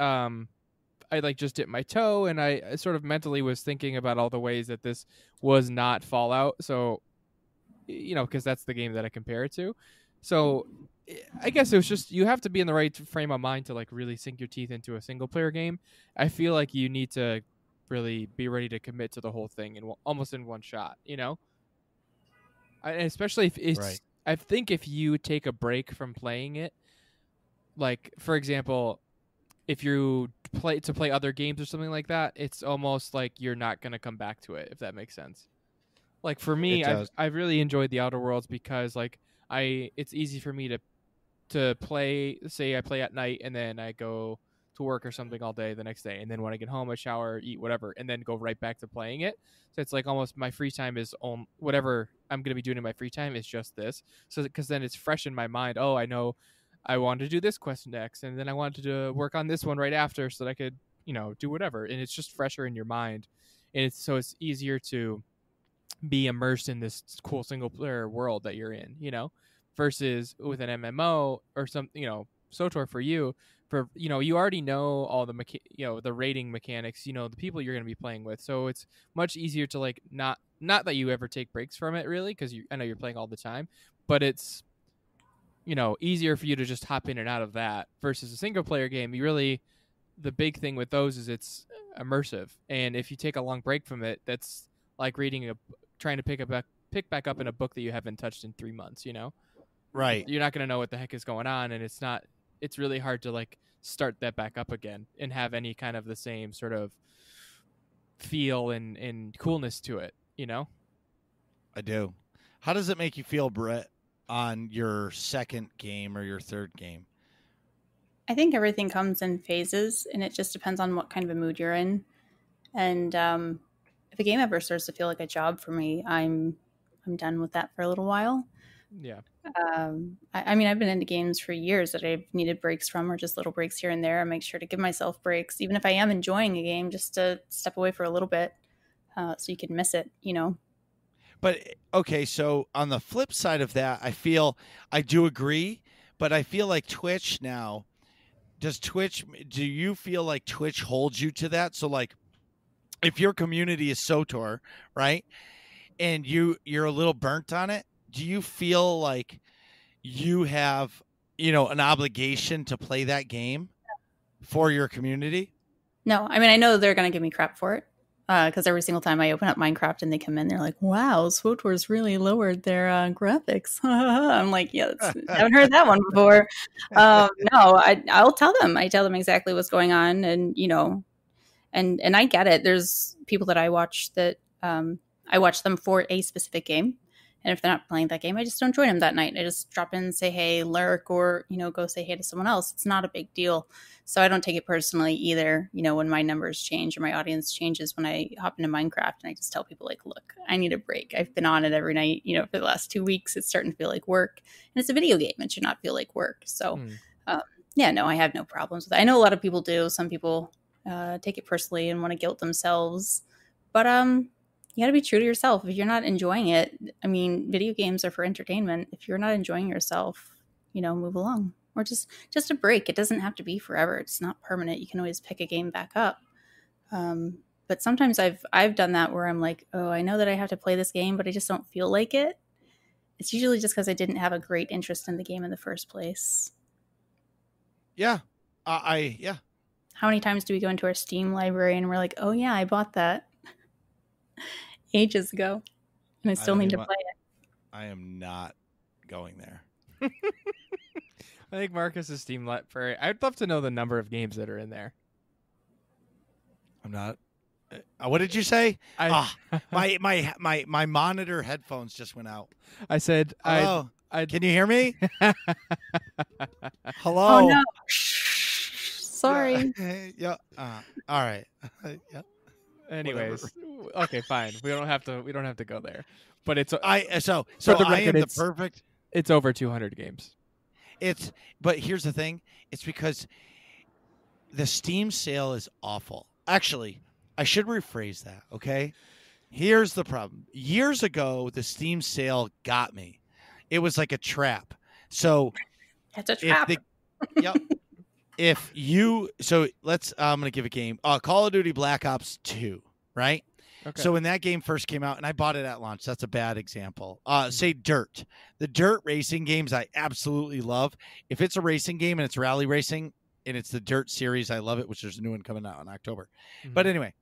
I like just dipped my toe, and I sort of mentally was thinking about all the ways that this was not Fallout. So, because that's the game that I compare it to. So, I guess it was just you have to be in the right frame of mind to like really sink your teeth into a single player game. I feel like you need to really be ready to commit to the whole thing and almost in one shot. Especially if it's. Right. I think if you take a break from playing it, like for example, if you play other games or something like that, it's almost like you're not going to come back to it, if that makes sense. Like for me, I've really enjoyed the Outer Worlds because like it's easy for me to play. Say I play at night and then I go to work or something all day the next day, and then when I get home I shower, eat whatever, and then go right back to playing it. So it's like almost my free time is whatever I'm going to be doing in my free time is just this. So because then it's fresh in my mind. Oh, I know I wanted to do this quest next, and then I wanted to work on this one right after so that I could do whatever, and it's just fresher in your mind. and it's easier to be immersed in this cool single player world that you're in, versus with an MMO or something, SWTOR for you, you already know all the the rating mechanics, the people you're going to be playing with, so it's much easier to like not that you ever take breaks from it really, because I know you're playing all the time, but it's easier for you to just hop in and out of that versus a single player game. The big thing with those is it's immersive, and if you take a long break from it, that's like trying to pick back up in a book that you haven't touched in 3 months. Right. You're not going to know what the heck is going on, and it's really hard to like start that back up again and have any kind of the same sort of feel and coolness to it. I do. How does it make you feel, Brett, on your second game or your third game? I think everything comes in phases, and it just depends on what kind of a mood you're in. And if a game ever starts to feel like a job for me, I'm done with that for a little while. Yeah. I mean, I've been into games for years that I've needed breaks from, or just little breaks here and there. I make sure to give myself breaks, even if I am enjoying a game, just to step away for a little bit, so you can miss it, But okay, so on the flip side of that, I do agree, but I feel like Twitch now, do you feel like Twitch holds you to that? So like, if your community is SWTOR, right, and you're a little burnt on it, do you feel like you have, an obligation to play that game for your community? No, I mean, I know they're going to give me crap for it, because every single time I open up Minecraft and they come in, they're like, wow, SWTOR's really lowered their graphics. I'm like, yeah, I haven't heard that one before. No, I'll tell them. I tell them exactly what's going on, and, and I get it. There's people that I watch that I watch them for a specific game. And if they're not playing that game, I just don't join them that night. I just drop in, say hey, lurk, or, go say hey to someone else. It's not a big deal. So I don't take it personally either, when my numbers change or my audience changes when I hop into Minecraft, and I just tell people like, look, I need a break. I've been on it every night, for the last 2 weeks. It's starting to feel like work, and it's a video game. It should not feel like work. So yeah, no, I have no problems with it. I know a lot of people do. Some people take it personally and want to guilt themselves, but you got to be true to yourself. If you're not enjoying it, I mean, video games are for entertainment. If you're not enjoying yourself, move along, or just a break. It doesn't have to be forever. It's not permanent. You can always pick a game back up. But sometimes I've done that where I'm like, oh, I know that I have to play this game, but I just don't feel like it. It's usually just because I didn't have a great interest in the game in the first place. Yeah. Yeah. How many times do we go into our Steam library and we're like, oh yeah, I bought that ages ago, and I still need to play it. I am not going there. I think Marcus's Steam library. I'd love to know the number of games that are in there. I'm not. What did you say? My monitor headphones just went out. I said, hello. Can you hear me? Hello. Oh no. Sorry. Yeah. All right. Yeah. Anyways, okay, fine. We don't have to go there. But it's It's over 200 games. But here's the thing. It's because the Steam sale is awful. Actually, I should rephrase that, okay? Here's the problem. Years ago, the Steam sale got me. It was like a trap. So it's a trap. Yep. I'm going to give a game. Call of Duty Black Ops 2, right? Okay. So when that game first came out, and I bought it at launch, that's a bad example. Say Dirt. The Dirt racing games I absolutely love. If it's a racing game and it's rally racing and it's the Dirt series, I love it, which there's a new one coming out in October. Mm-hmm. But anyway,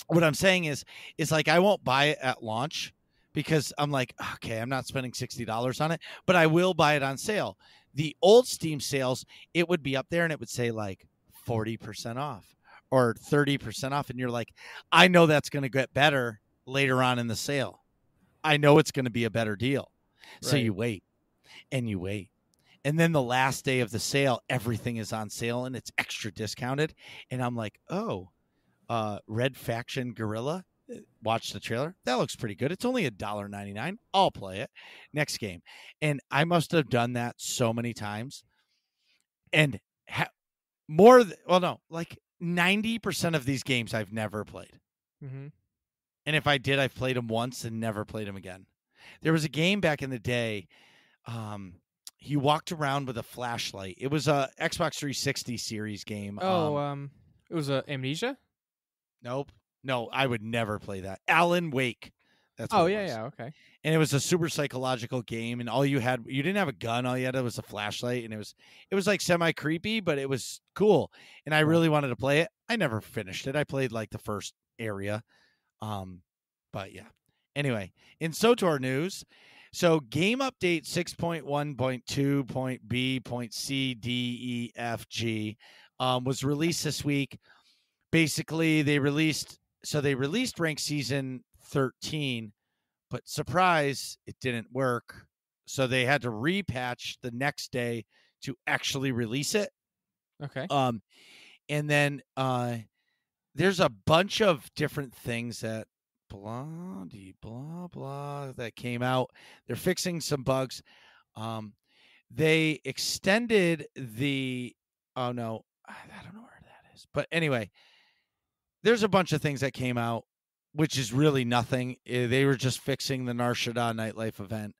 what I'm saying is like I won't buy it at launch because I'm like, okay, I'm not spending $60 on it, but I will buy it on sale. The old Steam sales, it would be up there and it would say like 40% off or 30% off. And you're like, I know that's going to get better later on in the sale. I know it's going to be a better deal. Right. So you wait and you wait. And then the last day of the sale, everything is on sale and it's extra discounted. And I'm like, oh, Red Faction Guerrilla. Watch the trailer. That looks pretty good. It's only $1.99. I'll play it. Next game. And I must have done that so many times. And like 90% of these games I've never played. Mm-hmm. And if I did, I've played them once and never played them again. There was a game back in the day. He walked around with a flashlight. It was a Xbox 360 series game. It was Amnesia. Nope. No, I would never play that. Alan Wake. That's Oh what it yeah, was. yeah, okay. And it was a super psychological game, and you didn't have a gun. All you had was a flashlight, and it was like semi creepy, but it was cool. And I really wanted to play it. I never finished it. I played like the first area. But yeah. Anyway, in SWTOR news, so game update 6.1.2.B.C.D.E.F.G was released this week. Basically, they released ranked season 13, but surprise, it didn't work. So they had to repatch the next day to actually release it. Okay. And then there's a bunch of different things that blah blah that came out. They're fixing some bugs. They extended the I don't know where that is. But anyway, there's a bunch of things that came out, which is really nothing. They were just fixing the Nar Shaddaa nightlife event.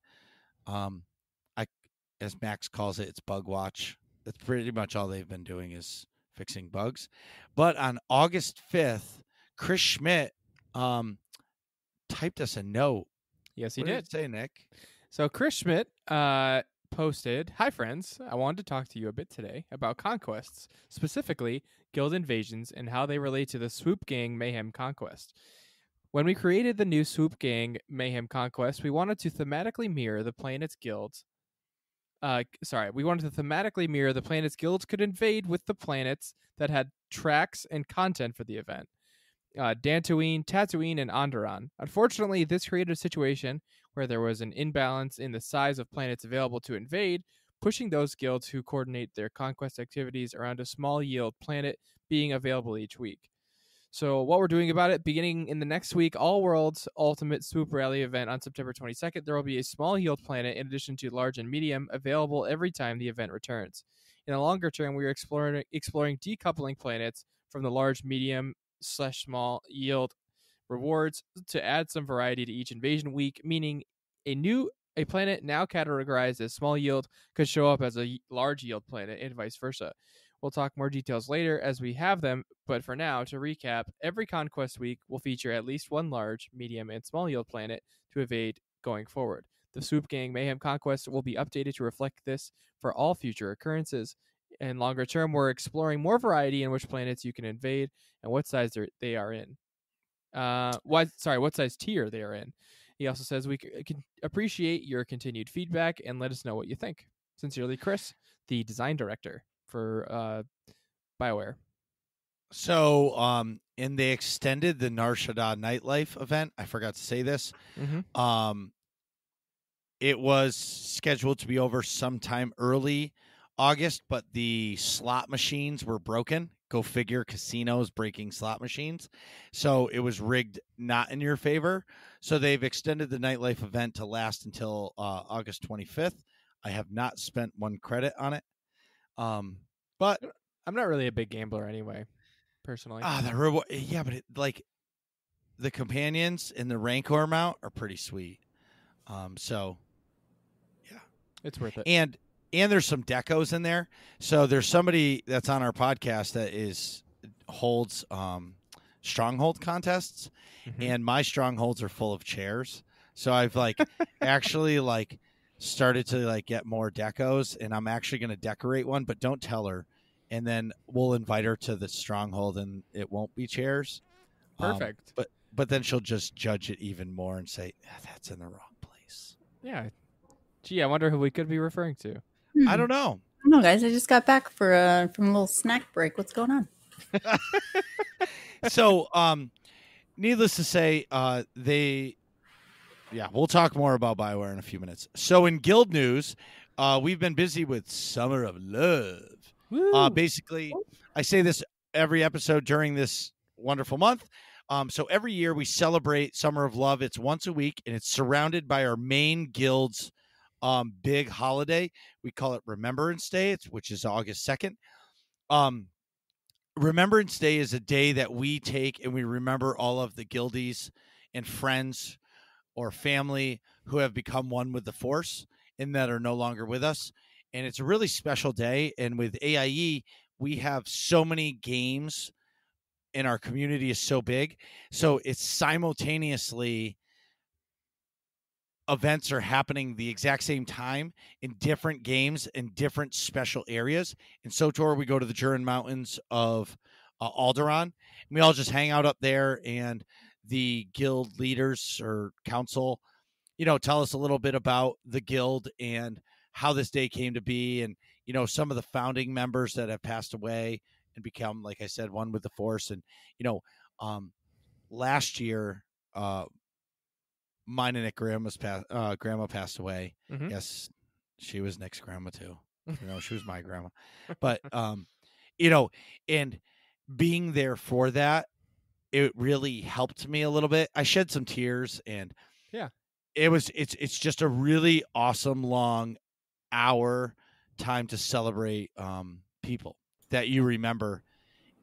As Max calls it, it's bug watch. That's pretty much all they've been doing is fixing bugs. But on August 5th, Chris Schmidt typed us a note. Yes, he What did. It say, Nick? So Chris Schmidt posted, "Hi friends, I wanted to talk to you a bit today about conquests, specifically guild invasions and how they relate to the Swoop Gang Mayhem Conquest. When we created the new Swoop Gang Mayhem Conquest, we wanted to thematically mirror the planet's guilds. We wanted to thematically mirror the planet's guilds could invade with the planets that had tracks and content for the event. Dantooine, Tatooine, and Onderon. Unfortunately, this created a situation where there was an imbalance in the size of planets available to invade, pushing those guilds who coordinate their conquest activities around a small yield planet being available each week. So what we're doing about it, beginning in the next week, All Worlds Ultimate Swoop Rally event on September 22nd, there will be a small yield planet in addition to large and medium available every time the event returns. In the longer term, we are exploring decoupling planets from the large, medium/small yield rewards to add some variety to each invasion week, meaning a planet now categorized as small yield could show up as a large yield planet and vice versa. We'll talk more details later as we have them, but for now, to recap, every Conquest week will feature at least one large, medium, and small yield planet to evade going forward. The Swoop Gang Mayhem Conquest will be updated to reflect this for all future occurrences. In longer term, we're exploring more variety in which planets you can invade and what size they are in. What size tier they are in. He also says we can appreciate your continued feedback and let us know what you think. Sincerely, Chris, the design director for BioWare. So, and they extended the Nar Shaddaa nightlife event. I forgot to say this. Mm-hmm. It was scheduled to be over sometime early August, but the slot machines were broken. Go figure, casinos breaking slot machines. So it was rigged not in your favor. So they've extended the nightlife event to last until August 25th. I have not spent one credit on it. But I'm not really a big gambler anyway, personally. The reward, yeah, but the companions and the Rancor mount are pretty sweet. So yeah, it's worth it. And there's some decos in there. So there's somebody that's on our podcast that holds stronghold contests, and my strongholds are full of chairs. So I've actually started to get more decos, and I'm actually going to decorate one, but don't tell her. And then we'll invite her to the stronghold, and it won't be chairs. Perfect. But then she'll just judge it even more and say, that's in the wrong place. Yeah. Gee, I wonder who we could be referring to. I don't know. I don't know, guys. I just got back from a little snack break. What's going on? So, needless to say, we'll talk more about BioWare in a few minutes. So in guild news, we've been busy with Summer of Love. Basically, I say this every episode during this wonderful month. So every year we celebrate Summer of Love. It's once a week, and it's surrounded by our main guild's big holiday. We call it Remembrance Day, which is August 2nd. Remembrance Day is a day that we take and we remember all of the guildies and friends or family who have become one with the Force and that are no longer with us. And it's a really special day. And with AIE, we have so many games and our community is so big. So it's simultaneously events are happening the exact same time in different games in different special areas. In SWTOR, we go to the Jurin Mountains of Alderaan, and we all just hang out up there, and the guild leaders or council, tell us a little bit about the guild and how this day came to be, and, some of the founding members that have passed away and become, like I said, one with the Force. And, last year, mine and Nick grandma passed away. Mhm. Yes, she was Nick's grandma too. She was my grandma. But and being there for that, it really helped me a little bit. I shed some tears, and Yeah. it's just a really awesome long hour time to celebrate people that you remember.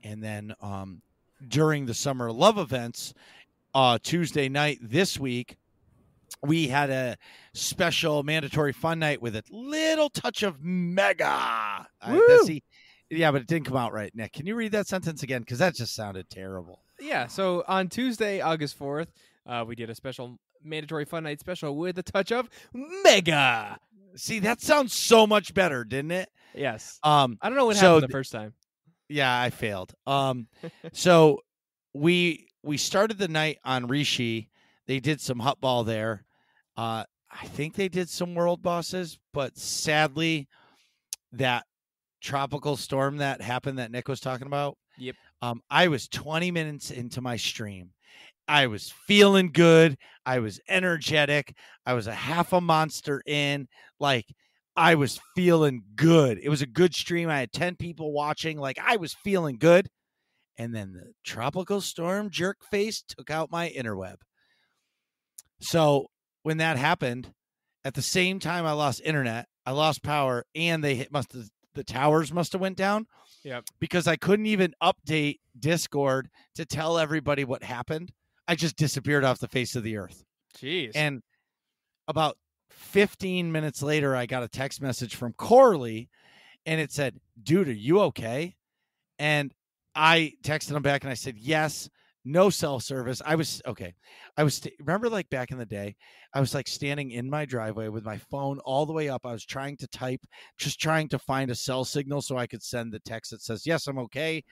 And then during the Summer of Love events, Tuesday night this week, we had a special mandatory fun night with a little touch of mega. Yeah, but it didn't come out right, Nick. Can you read that sentence again? Because that just sounded terrible. Yeah, so on Tuesday, August 4th, we did a special mandatory fun night special with a touch of mega. See, that sounds so much better, didn't it? Yes. I don't know what happened the first time. Yeah, I failed. So we started the night on Rishi. They did some hutball there. I think they did some world bosses, but sadly, that tropical storm that happened that Nick was talking about. Yep. I was 20 minutes into my stream. I was feeling good. I was energetic. I was a half a monster in. Like, I was feeling good. It was a good stream. I had 10 people watching. Like, I was feeling good. And then the tropical storm jerk face took out my interweb. So when that happened, at the same time I lost internet, I lost power, and the towers must have went down. Yep. Because I couldn't even update Discord to tell everybody what happened. I just disappeared off the face of the earth. Jeez. And about 15 minutes later, I got a text message from Corley, and it said, "Dude, are you okay?" And I texted him back, and I said, "Yes, no cell service." I was okay. Remember, like back in the day, I was like standing in my driveway with my phone all the way up. I was trying to type, just trying to find a cell signal so I could send the text that says, "Yes, I'm okay."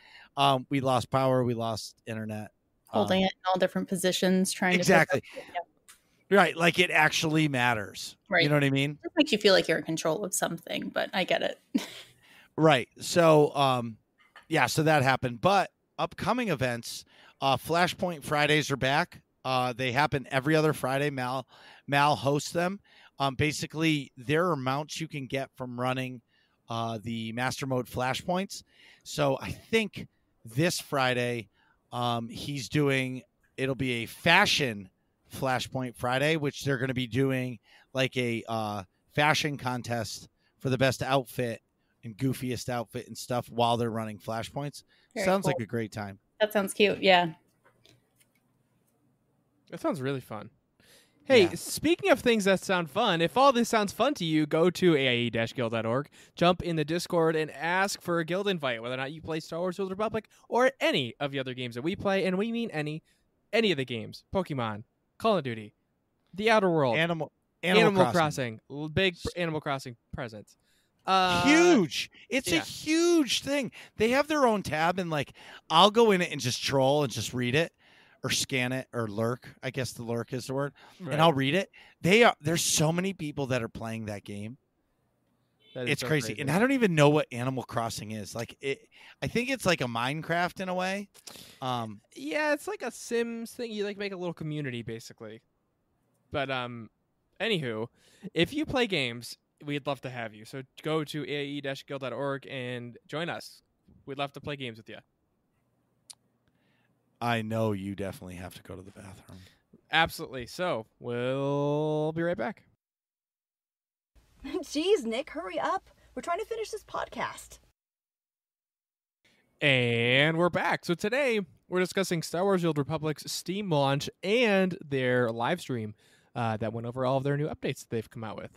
We lost power. We lost internet. Holding it in all different positions, trying exactly. to Right, like it actually matters. Right. You know what I mean? It makes you feel like you're in control of something, but I get it. Right. So, so that happened. But upcoming events, Flashpoint Fridays are back. They happen every other Friday. Mal hosts them. Basically, there are mounts you can get from running the Master Mode Flashpoints. So I think this Friday, it'll be a fashion Flashpoint Friday, which they're going to be doing like a fashion contest for the best outfit and goofiest outfit and stuff while they're running Flashpoints. Sounds cool. like a great time. That sounds cute. Yeah. That sounds really fun. Hey, Yeah. Speaking of things that sound fun, if all this sounds fun to you, go to AIE-guild.org, jump in the Discord, and ask for a guild invite, whether or not you play Star Wars: The Old Republic or any of the other games that we play, and we mean any of the games. Pokemon, Call of Duty, The Outer World, Animal Crossing, big Animal Crossing presence. Huge. It's yeah. a huge thing. They have their own tab, and like I'll go in it and just troll and just read it or scan it or lurk. I guess the lurk is the word. Right. And I'll read it. There's so many people that are playing that game. It's so crazy. And I don't even know what Animal Crossing is. Like I think it's like a Minecraft in a way. Yeah, it's like a Sims thing. You like make a little community basically. But anywho, if you play games, we'd love to have you. So go to AIE-guild.org and join us. We'd love to play games with you. I know you definitely have to go to the bathroom. Absolutely. So we'll be right back. Jeez, Nick, hurry up. We're trying to finish this podcast. And we're back. So today We're discussing Star Wars: The Old Republic's Steam launch and their live stream that went over all of their new updates that they've come out with.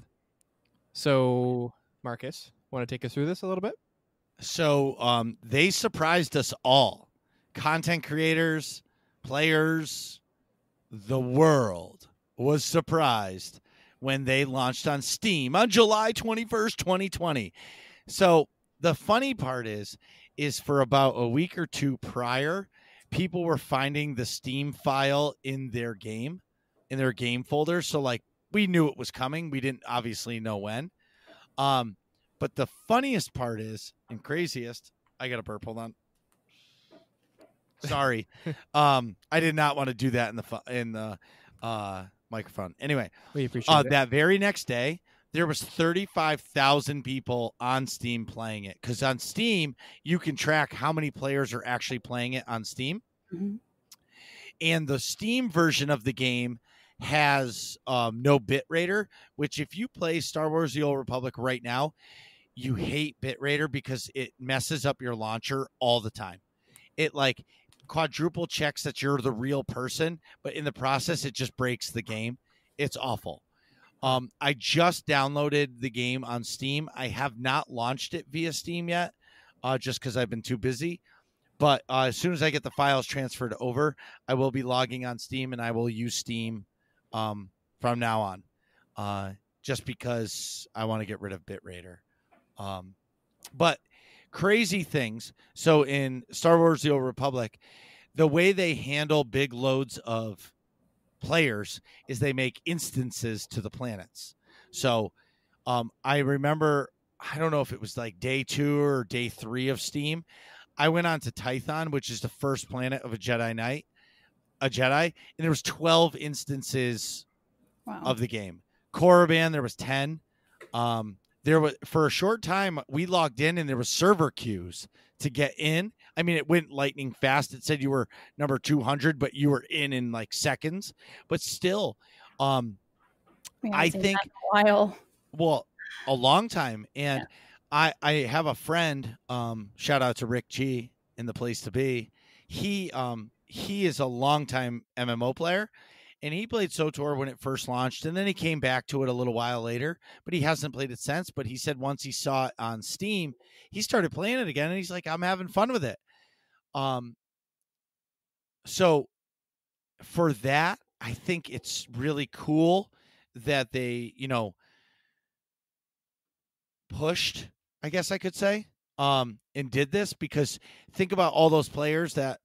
So, Marcus, want to take us through this a little bit? So they surprised us all. Content creators, players, the world was surprised when they launched on Steam on July 21st, 2020. So the funny part is for about a week or two prior, people were finding the Steam file in their game folder. So like we knew it was coming. We didn't obviously know when. But the funniest part is, and craziest, I got a burp. Hold on. Sorry. I did not want to do that in the microphone. Anyway, We appreciate it. that very next day, there was 35,000 people on Steam playing it. Because on Steam, you can track how many players are actually playing it on Steam. Mhm. And the Steam version of the game has no bitrater, which if you play Star Wars: The Old Republic right now, you hate bitrater because it messes up your launcher all the time. It like quadruple checks that you're the real person, but in the process, it just breaks the game. It's awful. I just downloaded the game on Steam. I have not launched it via Steam yet, just because I've been too busy. But as soon as I get the files transferred over, I will be logging on Steam and I will use Steam from now on, just because I want to get rid of bitrater. But crazy things. So in Star Wars: The Old Republic, the way they handle big loads of players is they make instances to the planets. So I remember, I don't know if it was like day 2 or day 3 of Steam. I went on to Tython, which is the first planet of a Jedi, and there was 12 instances Wow. of the game. Korriban, there was 10. There was, for a short time, we logged in and there was server queues to get in. I mean, it went lightning fast. It said you were number 200, but you were in like seconds. But still, We haven't I seen think, that in a while. well, a long time. And I have a friend, shout out to Rick G in the place to be. He is a longtime MMO player. And he played SWTOR when it first launched, and then he came back to it a little while later, but he hasn't played it since. But he said once he saw it on Steam, he started playing it again, and he's like, I'm having fun with it. So for that, I think it's really cool that they, pushed, I guess I could say, and did this, because think about all those players that,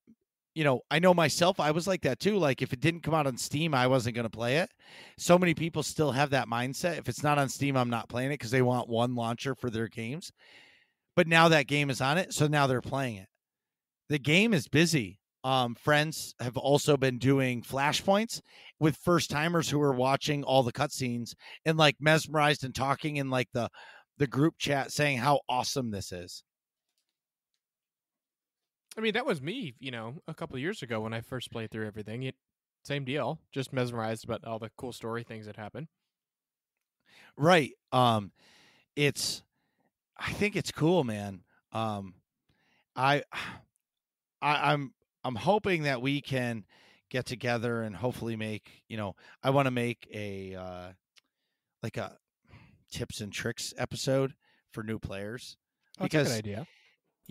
I know myself, I was like that too. Like if it didn't come out on Steam, I wasn't going to play it. So many people still have that mindset. If it's not on Steam, I'm not playing it, because they want one launcher for their games. But now that game is on it, so now they're playing it. The game is busy. Friends have also been doing flashpoints with first timers who are watching all the cutscenes and like mesmerized and talking in like the group chat saying how awesome this is. I mean, that was me, a couple of years ago when I first played through everything. Same deal, just mesmerized about all the cool story things that happen. Right. I think it's cool, man. I'm hoping that we can get together and hopefully make, I want to make a like a tips and tricks episode for new players. That's a good idea.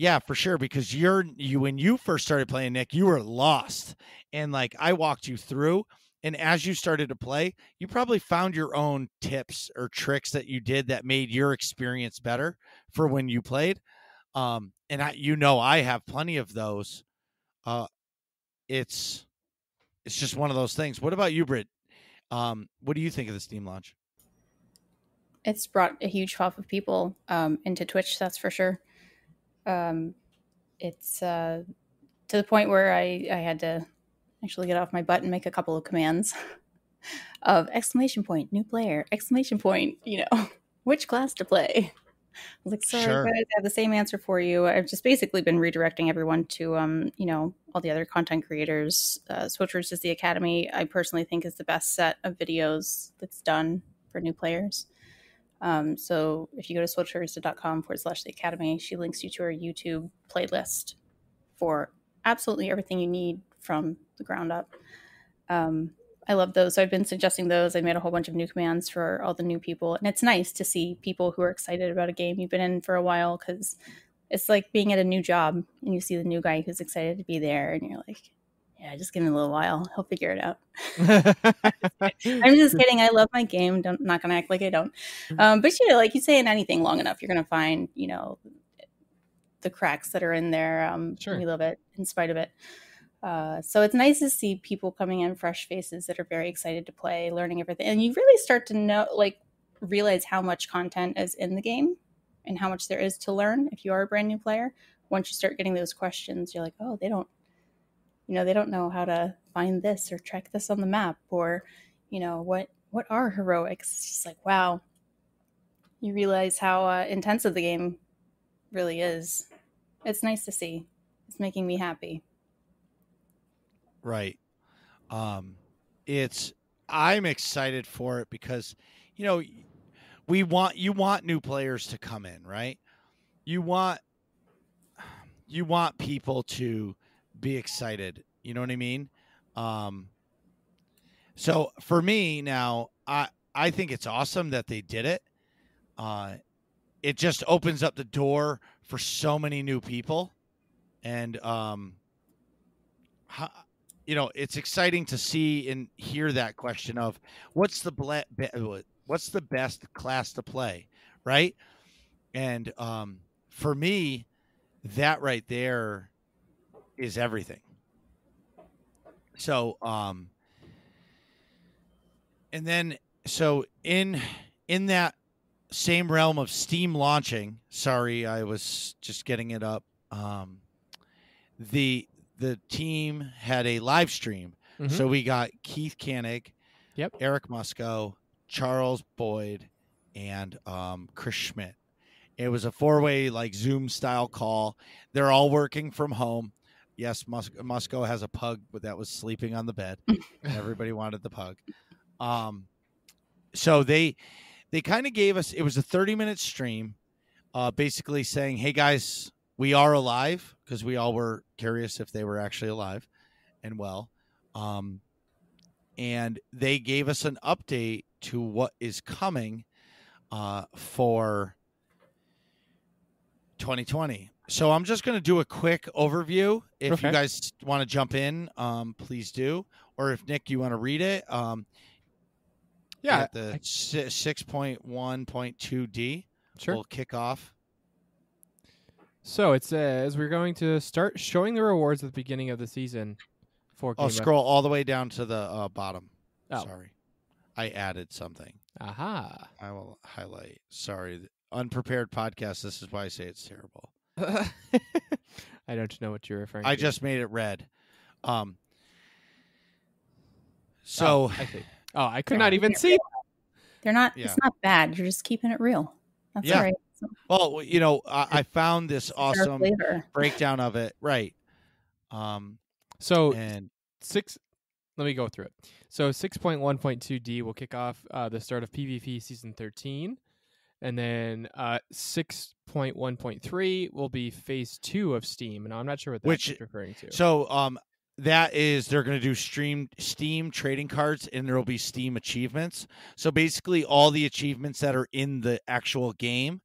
Yeah, for sure. Because when you first started playing, Nick, you were lost, and like I walked you through. And as you started to play, you probably found your own tips or tricks that you did that made your experience better for when you played. And I have plenty of those. It's just one of those things. What about you, Britt? What do you think of the Steam launch? It's brought a huge pop of people into Twitch, that's for sure. It's to the point where I had to actually get off my butt and make a couple of commands of exclamation point, new player, exclamation point, which class to play. I was like, sorry, Sure. guys, I have the same answer for you. I've just basically been redirecting everyone to, all the other content creators. Switchers is the Academy. I personally think is the best set of videos that's done for new players. So if you go to switchers.com/the Academy, she links you to her YouTube playlist for absolutely everything you need from the ground up. I love those. So I've been suggesting those. I made a whole bunch of new commands for all the new people. And it's nice to see people who are excited about a game you've been in for a while, because it's like being at a new job and you see the new guy who's excited to be there and you're like, yeah, just give him a little while. He'll figure it out. I'm just kidding. I love my game. Not going to act like I don't. But, like you say, in anything long enough, you're going to find, the cracks that are in there. Sure. We love it in spite of it. So it's nice to see people coming in, fresh faces that are very excited to play, learning everything. And you really start to realize how much content is in the game and how much there is to learn if you are a brand new player. Once you start getting those questions, you're like, oh, they don't know how to find this or track this on the map, or, what are heroics? It's just like, wow. You realize how intensive the game really is. It's nice to see. It's making me happy. Right. I'm excited for it because, you want new players to come in, right? You want people to be excited. You know what I mean? So for me now, I think it's awesome that they did it. It just opens up the door for so many new people, and it's exciting to see and hear that question of what's the best class to play, right? And for me, that right there is everything. So and then so in that same realm of Steam launching, sorry, I was just getting it up. The team had a live stream. Mm-hmm. So we got Keith Koenig, Yep. Eric Musco, Charles Boyd, and Chris Schmidt. It was a 4-way Zoom style call. They're all working from home. Yes, Musco has a pug that was sleeping on the bed. Everybody wanted the pug. So they kind of gave us, it was a 30-minute stream, basically saying, hey guys, we are alive, because we all were curious if they were actually alive and well. And they gave us an update to what is coming for 2020. So I'm just going to do a quick overview. If you guys want to jump in, please do. Or if Nick, you want to read it. Yeah. At the 6.1.2D, sure. We'll kick off. So it says we're going to start showing the rewards at the beginning of the season. Scroll all the way down to the bottom. Oh. Sorry. I added something. Aha. I will highlight. Sorry. Unprepared podcast. This is why I say it's terrible. I don't know what you're referring to. I just made it red. I see. Oh, I could not even see. They're not. Yeah. It's not bad. You're just keeping it real. That's all right. Well, I found this awesome breakdown of it. Right. So and let me go through it. So 6.1.2D will kick off the start of PvP Season 13. And then 6.1.3 will be Phase 2 of Steam. And I'm not sure what that's referring to. So that is, they're going to do Steam trading cards, and there will be Steam achievements. So basically all the achievements that are in the actual game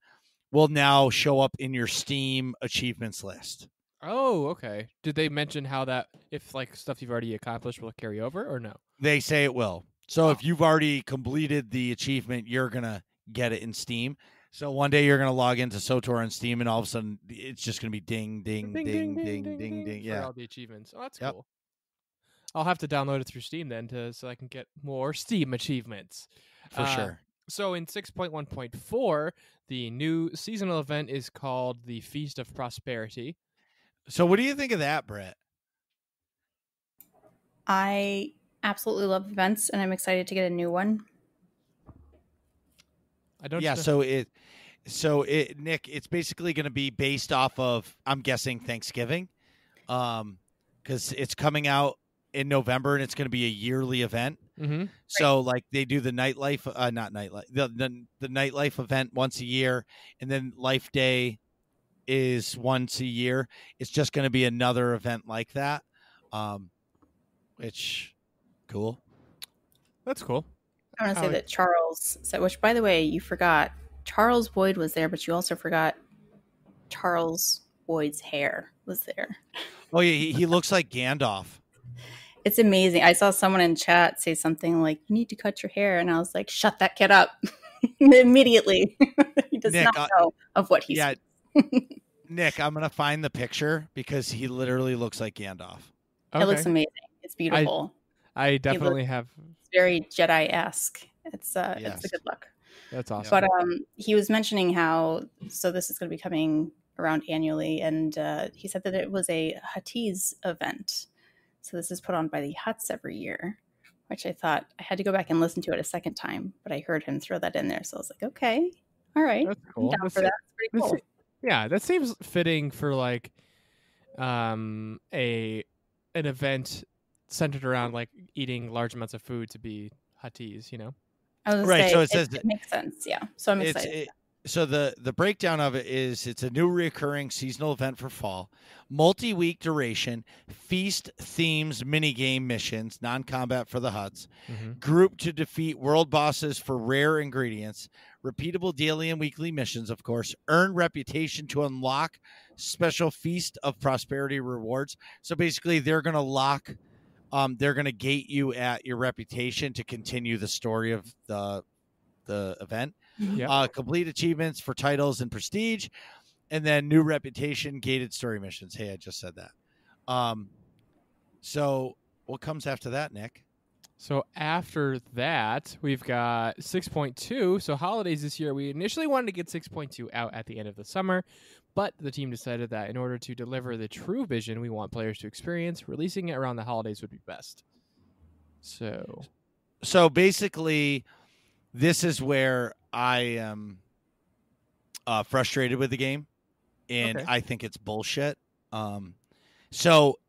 will now show up in your Steam achievements list. Oh, okay. Did they mention how that, if stuff you've already accomplished will carry over, or no? They say it will. So if you've already completed the achievement, you're going to get it in Steam. So one day you're going to log into SWTOR on Steam, and all of a sudden it's just going to be ding, ding, ding, ding, ding, ding, ding. Yeah. For all the achievements. Oh, that's cool. I'll have to download it through Steam then so I can get more Steam achievements. For sure. So in 6.1.4, the new seasonal event is called the Feast of Prosperity. So what do you think of that, Brett? I absolutely love events, and I'm excited to get a new one. I don't. Yeah. Nick, it's basically going to be based off of, I'm guessing, Thanksgiving, because it's coming out in November, and it's going to be a yearly event. Mm-hmm. So they do the nightlife, not nightlife, the nightlife event once a year, and then Life Day is once a year. It's just going to be another event like that, which cool. That's cool. I want to I say like- that Charles said, which by the way, you forgot. Charles Boyd was there, but you also forgot Charles Boyd's hair was there. Oh yeah, he looks like Gandalf. It's amazing. I saw someone in chat say something like, "You need to cut your hair," and I was like, "Shut that kid up!" Immediately. He does Nick, not know of what he's. Yeah, Nick, I'm gonna find the picture because he literally looks like Gandalf. It looks Okay. amazing. It's beautiful. I definitely have. It's very Jedi-esque. It's a Yes. good look. That's awesome. But he was mentioning how this is going to be coming around annually, and he said that it was a Hutties event. So this is put on by the Huts every year, which I thought I had to go back and listen to it a second time, but I heard him throw that in there, so I was like, okay, all right, That's cool. I'm down for that. It's pretty cool. Yeah, that seems fitting for like an event centered around like eating large amounts of food to be Hutties, you know? I was Right, say, so it says it makes sense, yeah. So I'm excited. So the breakdown of it is it's a new recurring seasonal event for fall, multi-week duration, feast themes, minigame missions, non-combat for the Huts, group to defeat world bosses for rare ingredients, repeatable daily and weekly missions, of course, earn reputation to unlock special feast of prosperity rewards. So basically they're going to lock, they're going to gate you at your reputation to continue the story of the event. Yeah. Complete achievements for titles and prestige, and then new reputation, gated story missions. Hey, I just said that. So what comes after that, Nick? So after that, we've got 6.2. So holidays this year, we initially wanted to get 6.2 out at the end of the summer, but the team decided that in order to deliver the true vision we want players to experience, releasing it around the holidays would be best. So basically, this is where I am frustrated with the game, and Okay. I think it's bullshit. So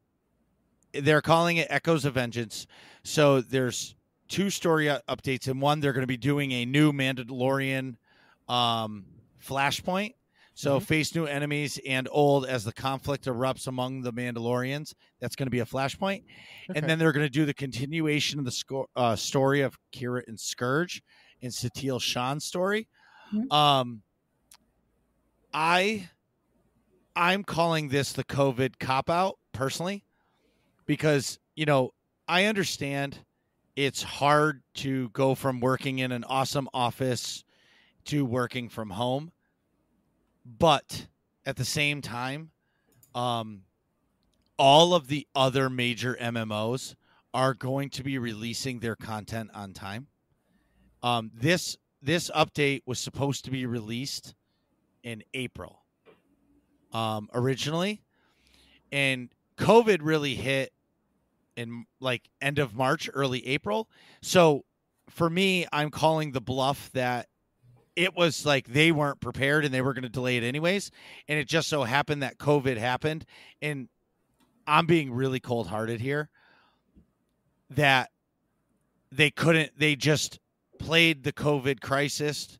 they're calling it Echoes of Vengeance. So there's 2 story updates. In one, they're going to be doing a new Mandalorian flashpoint. So face new enemies and old as the conflict erupts among the Mandalorians. That's going to be a flashpoint. Okay. And then they're going to do the continuation of the story of Kira and Scourge and Satil Shan's story. Mhm. I'm calling this the COVID cop-out, personally, because, you know, I understand it's hard to go from working in an awesome office to working from home. But at the same time, all of the other major MMOs are going to be releasing their content on time. This update was supposed to be released in April originally, and COVID really hit in like end of March, early April. So for me, I'm calling the bluff that it was like they weren't prepared and they were going to delay it anyways. And it just so happened that COVID happened. And I'm being really cold-hearted here that they just played the COVID crisis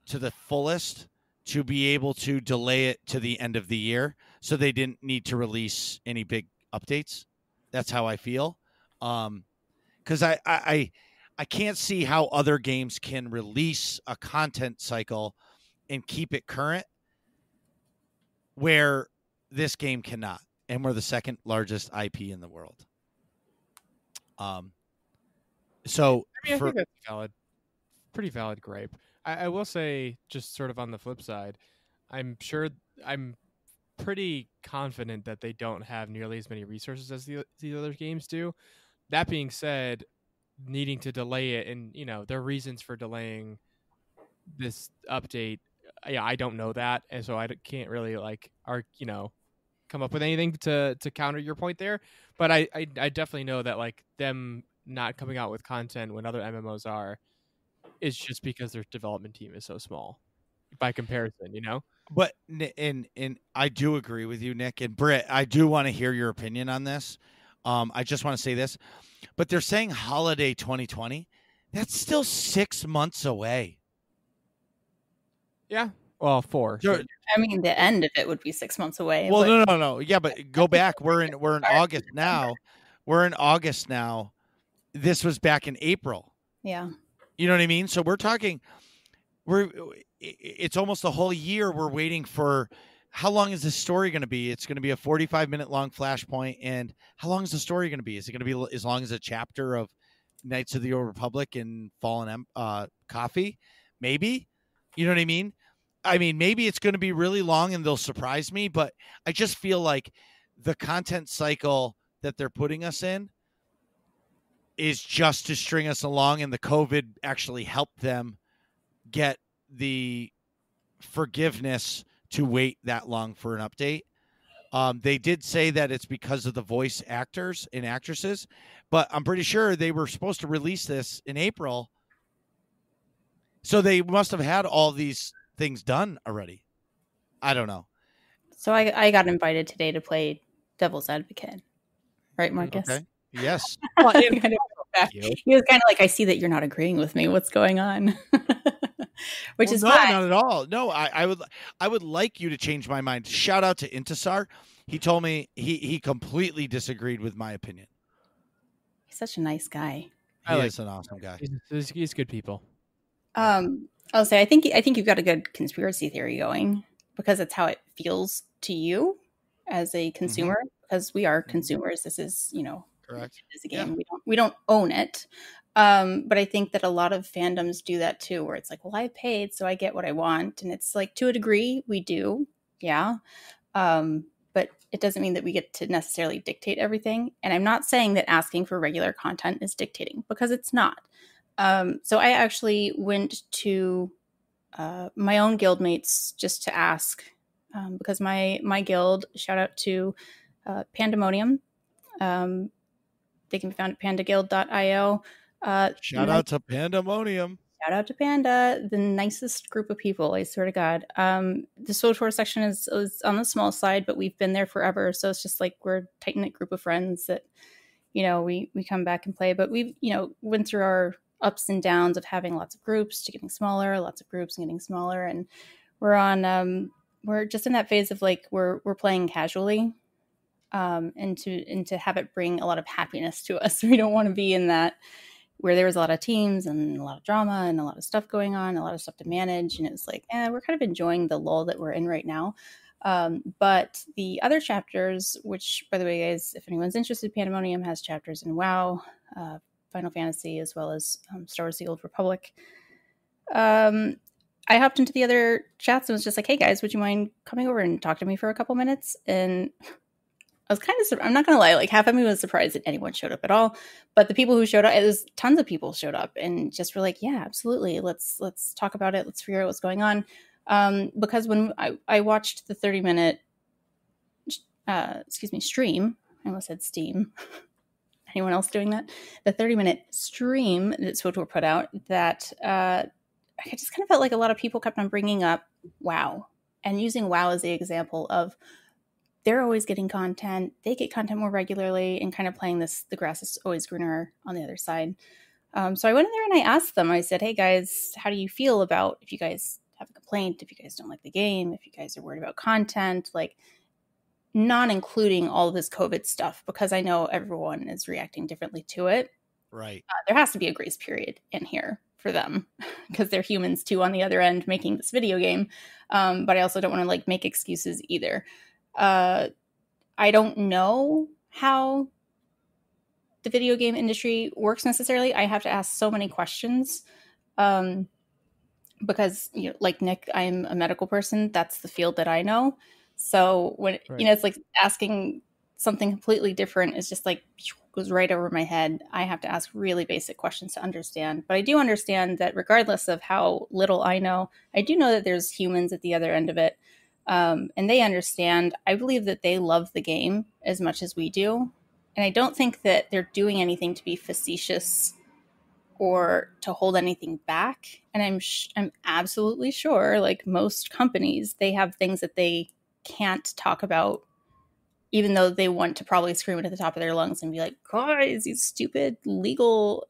to the fullest to be able to delay it to the end of the year. So they didn't need to release any big updates. That's how I feel. Because I can't see how other games can release a content cycle and keep it current where this game cannot. And we're the second largest IP in the world. So I think that's valid. Pretty valid gripe. I will say, just sort of on the flip side, I'm pretty confident that they don't have nearly as many resources as the other games do. That being said, needing to delay it and, you know, their reasons for delaying this update, yeah, I don't know that. And so I can't really come up with anything to counter your point there. But I definitely know that like them not coming out with content when other MMOs are is just because their development team is so small by comparison, you know? But and I do agree with you, Nick. And Britt, I do want to hear your opinion on this. I just want to say this. But they're saying holiday 2020. That's still 6 months away. Yeah. Well, 4. Sure. I mean, the end of it would be 6 months away. Well, but no. Yeah, but go back. We're in August now. We're in August now. This was back in April. yeah. You know what I mean? So we're talking. It's almost a whole year. We're waiting for. How long is this story going to be? It's going to be a 45-minute long flashpoint. And how long is the story going to be? Is it going to be as long as a chapter of Knights of the Old Republic and Fallen Coffee? Maybe. You know what I mean? I mean, maybe it's going to be really long and they'll surprise me, but I just feel like the content cycle that they're putting us in is just to string us along, and the COVID actually helped them get the forgiveness to wait that long for an update. They did say that it's because of the voice actors and actresses, but I'm pretty sure they were supposed to release this in April. So they must have had all these things done already. I don't know. So I got invited today to play devil's advocate. Right, Marcus? Okay. Yes. Well, He kind of he was kind of like, I see that you're not agreeing with me. What's going on? Which is no, fine. not at all. No, I would like you to change my mind. Shout out to Intisar. He told me he completely disagreed with my opinion. He's such a nice guy. He is an awesome guy. He's good people. I'll say I think you've got a good conspiracy theory going, because that's how it feels to you as a consumer. Because we are consumers. This is, Correct. It is a game. Yeah. We don't own it. But I think that a lot of fandoms do that too, where it's like, well, I paid, so I get what I want. And it's like, to a degree, we do. Yeah. But it doesn't mean that we get to necessarily dictate everything. And I'm not saying that asking for regular content is dictating, because it's not. So I actually went to my own guildmates just to ask, because my guild, shout out to Pandemonium. They can be found at pandaguild.io. Shout out to Pandemonium. Shout out to Panda, the nicest group of people, I swear to God. The SWTOR section is on the small side, but we've been there forever. So it's just like we're a tight-knit group of friends that, we come back and play. But we've, went through our ups and downs of having lots of groups to getting smaller, lots of groups and getting smaller. And we're just in that phase of like, we're playing casually. And to have it bring a lot of happiness to us. We don't want to be in that where there was a lot of teams and a lot of drama and a lot of stuff going on, a lot of stuff to manage. And it was like, we're kind of enjoying the lull that we're in right now. But the other chapters, which, by the way, guys, if anyone's interested, Pandemonium has chapters in WoW, Final Fantasy, as well as Star Wars: The Old Republic. I hopped into the other chats and was just like, hey, guys, would you mind coming over and talk to me for a couple minutes? And I was kind of, I'm not going to lie, like half of me was surprised that anyone showed up at all. But the people who showed up, there's tons of people showed up and just were like, yeah, absolutely. Let's talk about it. Let's figure out what's going on. Because when I watched the 30-minute, stream, I almost said Steam. Anyone else doing that? The 30-minute stream that SWTOR put out, that I just kind of felt like a lot of people kept on bringing up WoW and using WoW as the example of, they're always getting content. They get content more regularly, and kind of playing this, the grass is always greener on the other side. So I went in there and I asked them, I said, hey guys, how do you feel about, if you guys have a complaint, if you guys don't like the game, if you guys are worried about content, like not including all of this COVID stuff, because I know everyone is reacting differently to it. Right. There has to be a grace period in here for them, because they're humans too on the other end making this video game. But I also don't want to like make excuses either. I don't know how the video game industry works necessarily. I have to ask so many questions, because, like Nick, I'm a medical person. That's the field that I know. So when, right. It's like asking something completely different is just like goes right over my head. I have to ask really basic questions to understand. But I do understand that regardless of how little I know, I do know that there's humans at the other end of it. And they understand. I believe that they love the game as much as we do. And I don't think that they're doing anything to be facetious or to hold anything back. And I'm absolutely sure, like most companies, they have things that they can't talk about, even though they want to probably scream it at the top of their lungs and be like, guys, these stupid legal,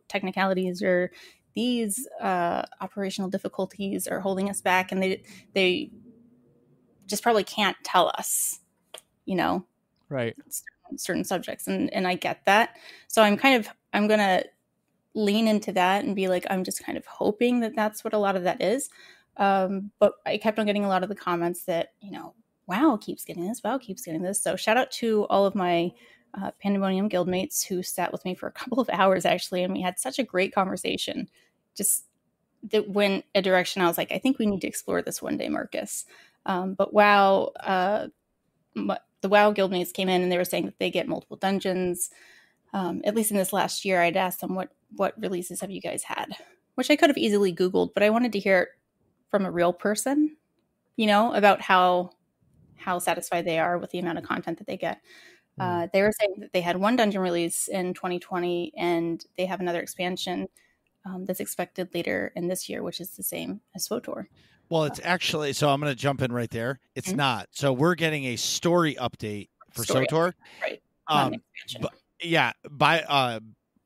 technicalities or these operational difficulties are holding us back, and they just probably can't tell us, Right. certain subjects, and I get that. So I'm gonna lean into that and be like, I'm just kind of hoping that that's what a lot of that is. But I kept on getting a lot of the comments that, WoW keeps getting this, WoW keeps getting this. So shout out to all of my Pandemonium guildmates who sat with me for a couple of hours, actually, and we had such a great conversation. Just that went a direction I was like, I think we need to explore this one day, Marcus. But WoW, the WoW guildmates came in and they were saying that they get multiple dungeons. At least in this last year, I'd asked them, what releases have you guys had? Which I could have easily Googled, but I wanted to hear it from a real person, about how satisfied they are with the amount of content that they get. They were saying that they had one dungeon release in 2020, and they have another expansion that's expected later in this year, which is the same as SWTOR. Well, it's actually, so I'm going to jump in right there. It's not. So we're getting a story update for SWTOR. Right. But yeah, by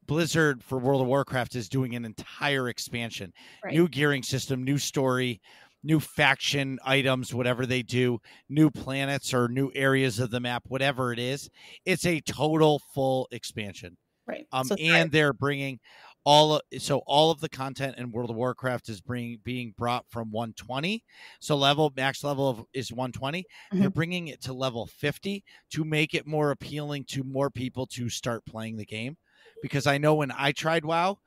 Blizzard for World of Warcraft is doing an entire expansion. Right. New gearing system, new story, new faction items, whatever they do, new planets or new areas of the map, whatever it is. It's a total full expansion. Right. And they're bringing all of the content in World of Warcraft is being brought from 120. So max level is 120. Mm-hmm. They're bringing it to level 50 to make it more appealing to more people to start playing the game. Because I know when I tried WoW,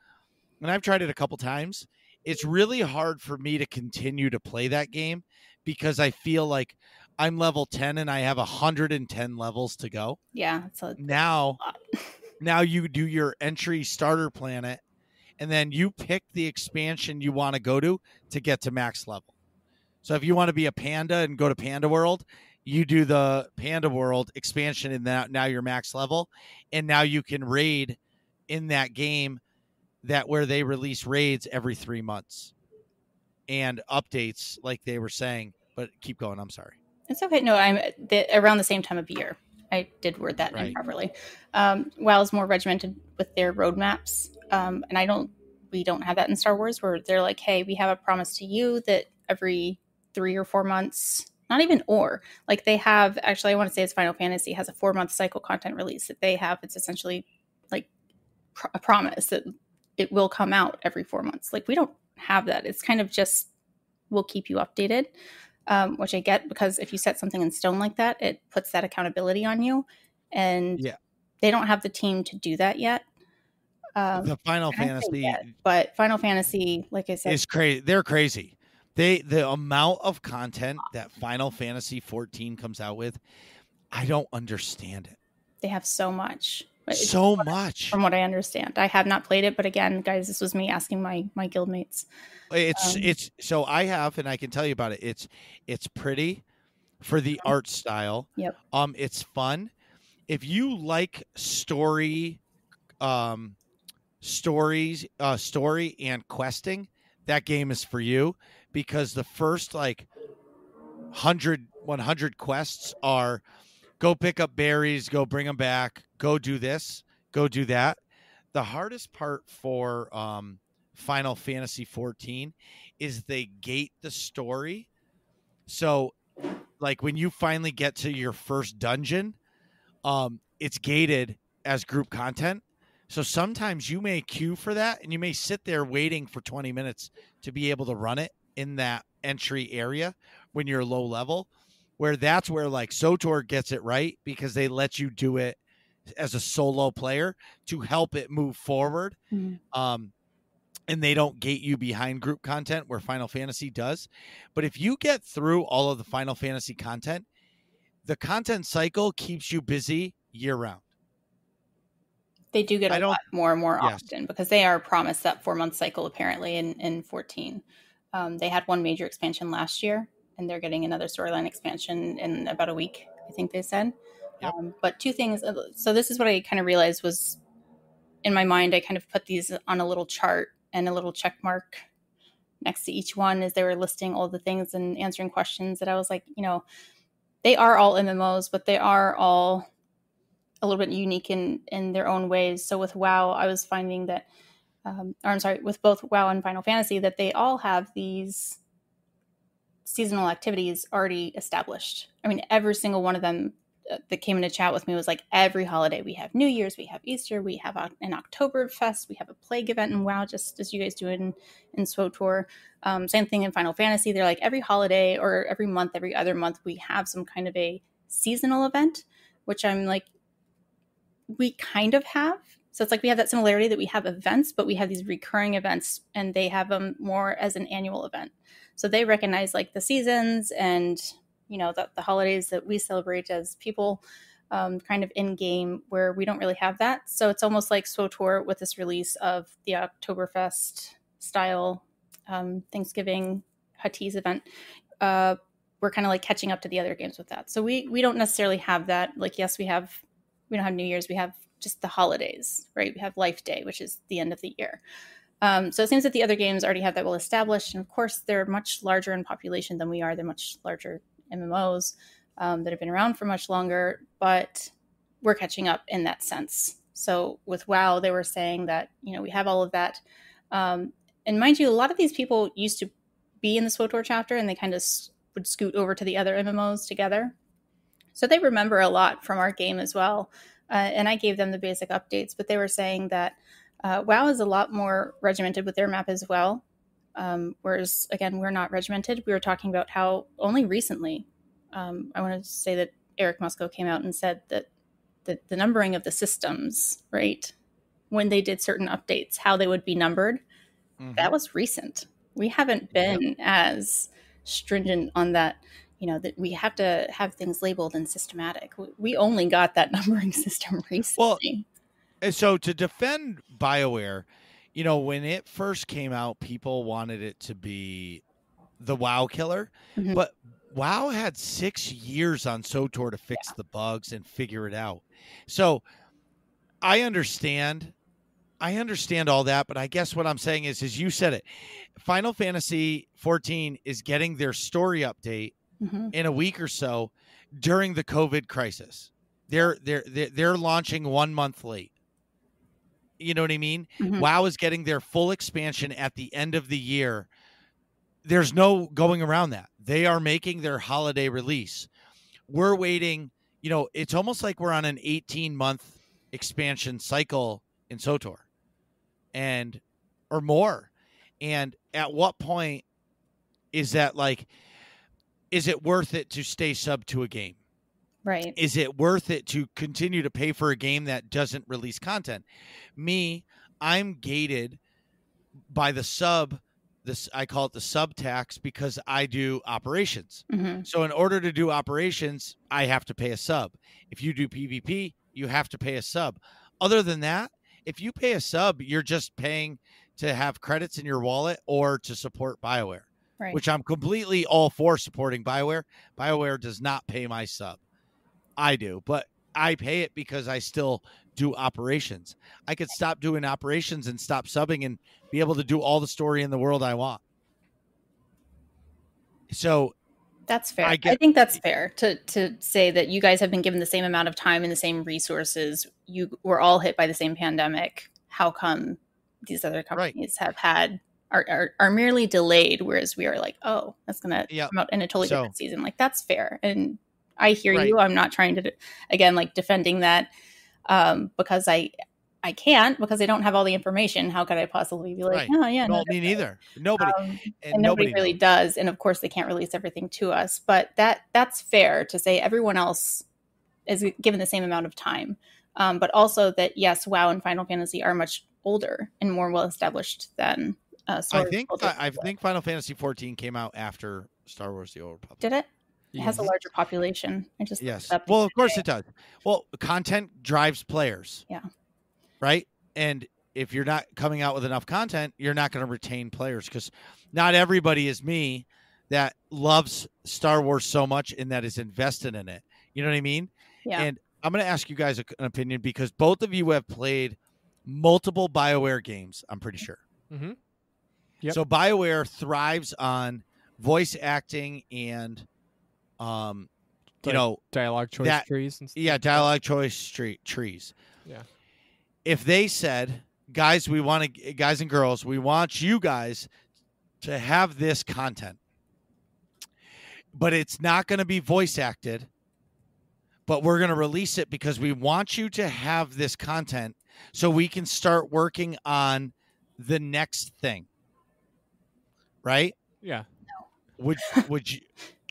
and I've tried it a couple times, it's really hard for me to continue to play that game because I feel like I'm level 10 and I have 110 levels to go. Yeah. Now you do your entry starter planet, and then you pick the expansion you want to go to get to max level. So if you want to be a panda and go to Panda World, you do the Panda World expansion, and now you're max level, and now you can raid in that game where they release raids every 3 months and updates like they were saying. But keep going. I'm sorry. It's okay. No, I'm around the same time of year. I did word that improperly. WoW is more regimented with their roadmaps. And we don't have that in Star Wars, where they're like, hey, we have a promise to you that every 3 or 4 months, not even like they have, actually, I want to say it's Final Fantasy has a 4-month cycle content release that they have. It's essentially like a promise that it will come out every 4 months. Like we don't have that. It's kind of just, we'll keep you updated. Which I get, because if you set something in stone like that, it puts that accountability on you, and they don't have the team to do that yet. The Final Fantasy, but Final Fantasy, like I said, is crazy. They're crazy. The amount of content that Final Fantasy 14 comes out with, I don't understand it. They have so much. Much. From what I understand. I have not played it, but again, guys, this was me asking my guildmates. It's so I have, and I can tell you about it. It's pretty for the art style. Yep. It's fun. If you like story and questing, that game is for you, because the first 100 quests are go pick up berries, go bring them back, go do this, go do that. The hardest part for Final Fantasy 14 is they gate the story. So when you finally get to your first dungeon, it's gated as group content. So sometimes you may queue for that, and you may sit there waiting for 20 minutes to be able to run it in that entry area when you're low level, where that's where SWTOR gets it right, because they let you do it as a solo player to help it move forward. Mm-hmm. And they don't gate you behind group content where Final Fantasy does. But if you get through all of the Final Fantasy content, the content cycle keeps you busy year round. They do get a lot more and more often, because they are promised that 4-month cycle apparently in 14. They had one major expansion last year, and they're getting another storyline expansion in about a week, I think they said. Yep. But two things. So this is what I kind of realized was in my mind. I kind of put these on a little chart and a little check mark next to each one as they were listing all the things and answering questions that I was like, they are all MMOs, but they are all a little bit unique in their own ways. So with WoW, I was finding that or I'm sorry, with both WoW and Final Fantasy, that they all have these seasonal activities already established. I mean, every single one of them that came into chat with me was like, every holiday we have New Year's, we have Easter, we have an Oktoberfest, we have a plague event in WoW, just as you guys do in SWTOR. Same thing in Final Fantasy. They're like, every holiday or every month, every other month, we have some kind of a seasonal event, which I'm like, we kind of have. So it's like we have that similarity that we have events, but we have these recurring events, and they have them more as an annual event. So they recognize like the seasons and, you know, the holidays that we celebrate as people, kind of in game, where we don't really have that. So it's almost like SWTOR with this release of the Oktoberfest style Thanksgiving Huttese event. We're kind of like catching up to the other games with that. So we don't necessarily have that. Like, yes, we don't have New Year's. We have just the holidays, right? We have Life Day, which is the end of the year. So it seems that the other games already have that well established. And of course, they're much larger in population than we are. They're much larger MMOs that have been around for much longer, but we're catching up in that sense. So with WoW, they were saying that, you know, we have all of that. And mind you, a lot of these people used to be in the SWTOR chapter, and they kind of would scoot over to the other MMOs together. So they remember a lot from our game as well. And I gave them the basic updates, but they were saying that WoW is a lot more regimented with their map as well. Whereas, again, we're not regimented. We were talking about how only recently, I want to say that Eric Musco came out and said that the numbering of the systems, right, when they did certain updates, how they would be numbered, that was recent. We haven't been as stringent on that, you know, that we have to have things labeled and systematic. We only got that numbering system recently. Well, and so to defend BioWare, you know, when it first came out, people wanted it to be the WoW killer, but WoW had 6 years on SWTOR to fix the bugs and figure it out. So I understand all that, but I guess what I'm saying is you said it. Final Fantasy 14 is getting their story update in a week or so during the COVID crisis. They're launching 1 month late. You know what I mean? WoW is getting their full expansion at the end of the year. There's no going around that. They are making their holiday release. We're waiting. You know, it's almost like we're on an 18-month expansion cycle in SWTOR or more. And at what point is that, like, is it worth it to stay sub to a game? Right. Is it worth it to continue to pay for a game that doesn't release content? I'm gated by the sub. I call it the sub tax because I do operations. So in order to do operations, I have to pay a sub. If you do PvP, you have to pay a sub. Other than that, if you pay a sub, you're just paying to have credits in your wallet or to support BioWare, which I'm completely all for supporting BioWare. BioWare does not pay my sub. I do, but I pay it because I still do operations. I could stop doing operations and stop subbing and be able to do all the story in the world I want. So that's fair. I think that's fair to say that you guys have been given the same amount of time and the same resources. You were all hit by the same pandemic. How come these other companies have had are merely delayed, whereas we are like, oh, that's going to come out in a totally different season. Like, that's fair. And I hear you. I'm not trying to, again, like defending that because I can't, because I don't have all the information. How could I possibly be like, oh yeah, no, me neither. Nobody, and nobody really does. And of course, they can't release everything to us. But that's fair to say. Everyone else is given the same amount of time, but also that yes, WoW and Final Fantasy are much older and more well established than. I think Final Fantasy 14 came out after Star Wars: The Old Republic. Did it? It has a larger population. Well, of course it does. Well, content drives players. Yeah. Right? And if you're not coming out with enough content, you're not going to retain players because not everybody is me that loves Star Wars so much and that is invested in it. You know what I mean? Yeah. And I'm going to ask you guys an opinion because both of you have played multiple BioWare games, I'm pretty sure. Yep. So BioWare thrives on voice acting and dialogue choice trees and stuff. Dialogue choice trees. Yeah. If they said, guys and girls, we want you guys to have this content, but it's not going to be voice acted, but we're going to release it because we want you to have this content so we can start working on the next thing. Right? Yeah. Would you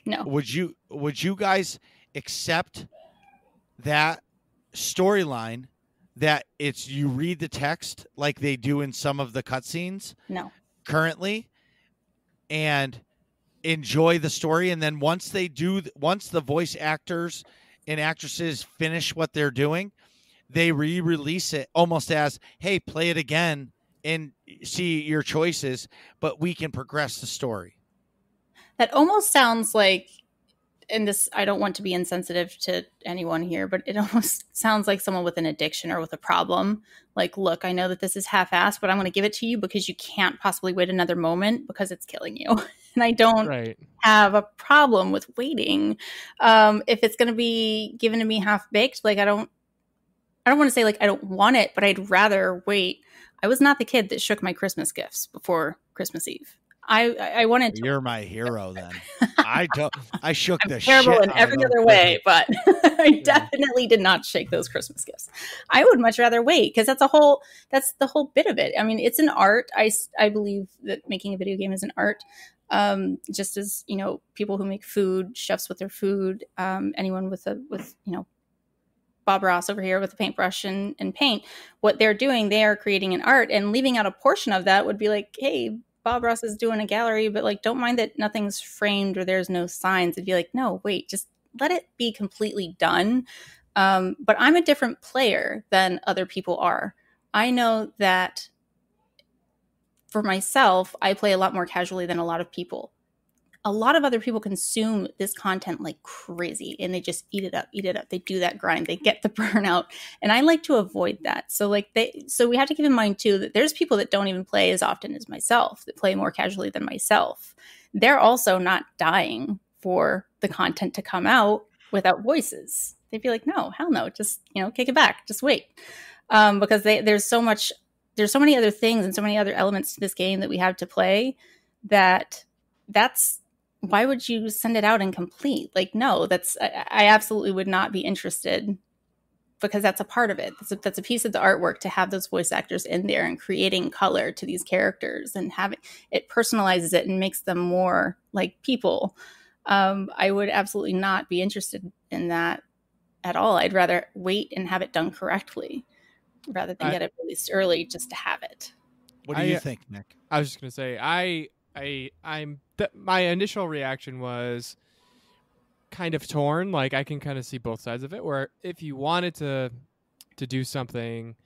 No. would you guys accept that storyline that it's you read the text like they do in some of the cutscenes No. currently and enjoy the story, and then once the voice actors and actresses finish what they're doing, they re-release it almost as, hey, play it again and see your choices, but we can progress the story. That almost sounds like, and this, I don't want to be insensitive to anyone here, but it almost sounds like someone with an addiction or with a problem. Like, look, I know that this is half-assed, but I'm going to give it to you because you can't possibly wait another moment because it's killing you. And I don't have a problem with waiting. If it's going to be given to me half-baked, like I don't want to say like I don't want it, but I'd rather wait. I was not the kid that shook my Christmas gifts before Christmas Eve. I wanted to. You're my hero then. I shook the shit. Terrible in every other way, but I definitely did not shake those Christmas gifts. I would much rather wait because that's the whole bit of it. I mean, it's an art. I believe that making a video game is an art. Just as, you know, people who make food, chefs with their food, anyone with you know, Bob Ross over here with a paintbrush and paint, what they're doing, they are creating an art, and leaving out a portion of that would be like, hey, Bob Ross is doing a gallery, but like, don't mind that nothing's framed or there's no signs. It'd be like, no, wait, just let it be completely done. But I'm a different player than other people are. I know that for myself, I play a lot more casually than a lot of people. A lot of other people consume this content like crazy and they just eat it up. They do that grind. They get the burnout. And I like to avoid that. So we have to keep in mind too, that there's people that don't even play as often as myself, that play more casually than myself. They're also not dying for the content to come out without voices. They'd be like, no, hell no, just, you know, kick it back. Just wait. Because there's so many other things and so many other elements to this game that we have to play that's why would you send it out incomplete? Like, no, I absolutely would not be interested, because that's a part of it. That's a piece of the artwork, to have those voice actors in there and creating color to these characters and having it personalizes it and makes them more like people. I would absolutely not be interested in that at all. I'd rather wait and have it done correctly rather than get it released early just to have it. What do you think, Nick? I was just going to say, my initial reaction was kind of torn. Like, I can kind of see both sides of it, where if you wanted to do something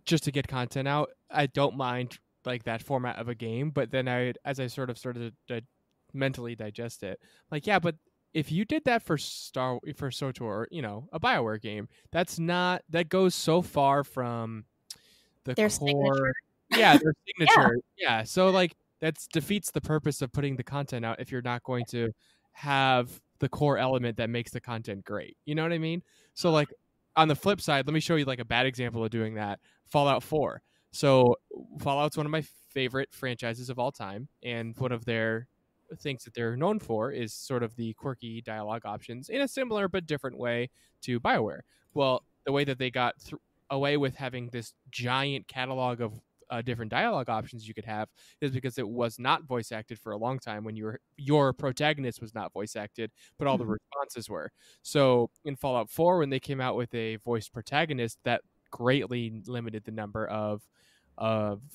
just to get content out, I don't mind like that format of a game. But then as I sort of started to mentally digest it, like, yeah, but if you did that for SWTOR, you know, a BioWare game, that goes so far from their core signature. Yeah, their signature. Yeah. So like, that defeats the purpose of putting the content out if you're not going to have the core element that makes the content great. You know what I mean? So like, on the flip side, let me show you like a bad example of doing that. Fallout 4. So Fallout's one of my favorite franchises of all time, and one of their things that they're known for is sort of the quirky dialogue options in a similar but different way to BioWare. Well, the way that they got away with having this giant catalog of different dialogue options you could have is because it was not voice acted for a long time, when your protagonist was not voice acted, but all the responses were. So in Fallout 4, when they came out with a voiced protagonist, that greatly limited the number of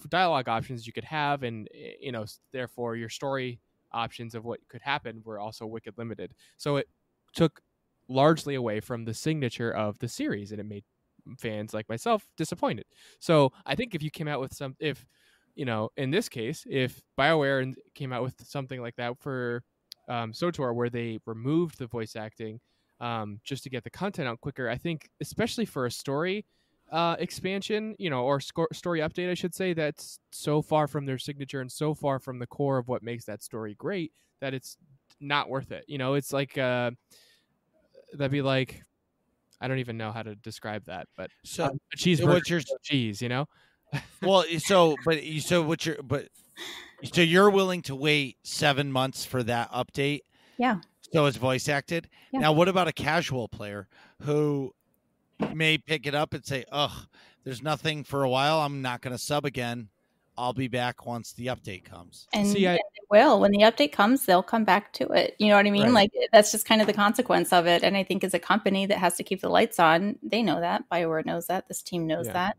dialogue options you could have, and you know, therefore your story options of what could happen were also wicked limited. So it took largely away from the signature of the series, and it made fans like myself disappointed. So I think if you came out with if you know, in this case, if BioWare came out with something like that for SWTOR, where they removed the voice acting just to get the content out quicker, I think especially for a story expansion, you know, or story update, I should say, that's so far from their signature and so far from the core of what makes that story great, that it's not worth it. You know, it's like that'd be like, I don't even know how to describe that, but So a cheeseburger what's your with cheese, you know? well? So you're willing to wait 7 months for that update? Yeah. So it's voice acted. Yeah. Now, what about a casual player who may pick it up and say, "Ugh, there's nothing for a while. I'm not going to sub again. I'll be back once the update comes." And, See, and they will. When the update comes, they'll come back to it. You know what I mean? Right. Like, that's just kind of the consequence of it. And I think as a company that has to keep the lights on, they know that. BioWare knows that. This team knows Yeah. that.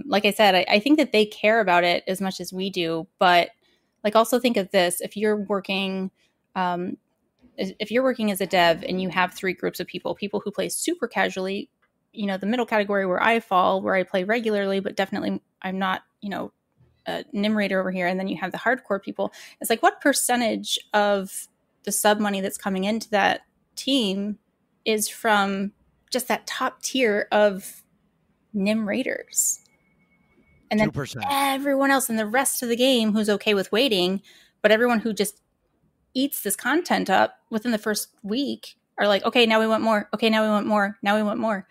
Like I said, I think that they care about it as much as we do. But like, also think of this: if you're working as a dev and you have 3 groups of people who play super casually, you know, the middle category where I fall, where I play regularly, but definitely I'm not, you know, a Nim Raider over here. And then you have the hardcore people. It's like, what percentage of the sub money that's coming into that team is from just that top tier of Nim Raiders? And then 2%. everyone else in the rest of the game who's okay with waiting, but everyone who just eats this content up within the first week are like, okay, now we want more. Okay, now we want more. Now we want more.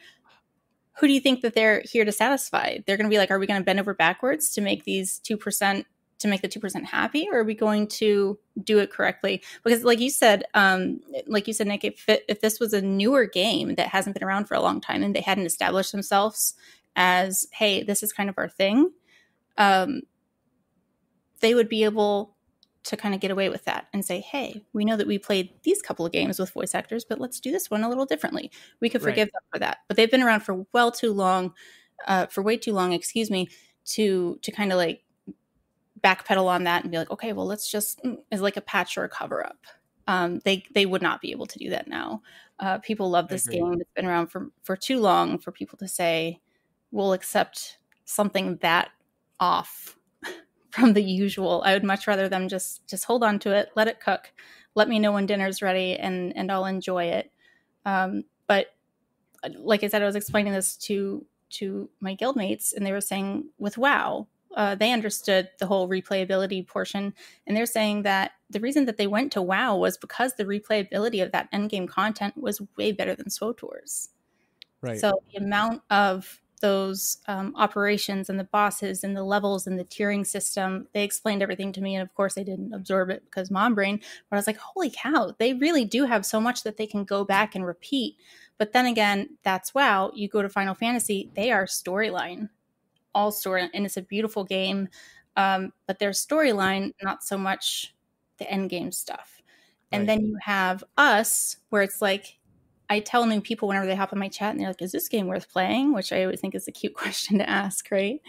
Who do you think that they're here to satisfy? They're going to be like, are we going to bend over backwards to make these 2%, to make the 2% happy? Or are we going to do it correctly? Because like you said, Nick, if this was a newer game that hasn't been around for a long time and they hadn't established themselves as, hey, this is kind of our thing, they would be able to kind of get away with that and say, hey, we know that we played these couple of games with voice actors, but let's do this one a little differently. We could forgive them for that. But they've been around for way too long, to kind of like backpedal on that and be like, okay, well, let's just, as like a patch or a cover up. They would not be able to do that now. People love this game. It's been around for too long for people to say, we'll accept something that off from the usual. I would much rather them just hold on to it, let it cook, let me know when dinner's ready, and I'll enjoy it. But like I said, I was explaining this to my guildmates, and they were saying with WoW, they understood the whole replayability portion, and they're saying that the reason that they went to WoW was because the replayability of that endgame content was way better than SWTOR's. Right. So the amount of those operations and the bosses and the levels and the tiering system, they explained everything to me. And of course I didn't absorb it because mom brain, but I was like, holy cow, they really do have so much that they can go back and repeat. But then again, that's WoW. You go to Final Fantasy, they are storyline, all story. And it's a beautiful game. But their storyline, not so much the end game stuff. And then you have us where it's like, I tell new people whenever they hop on my chat and they're like, is this game worth playing? Which I always think is a cute question to ask, right?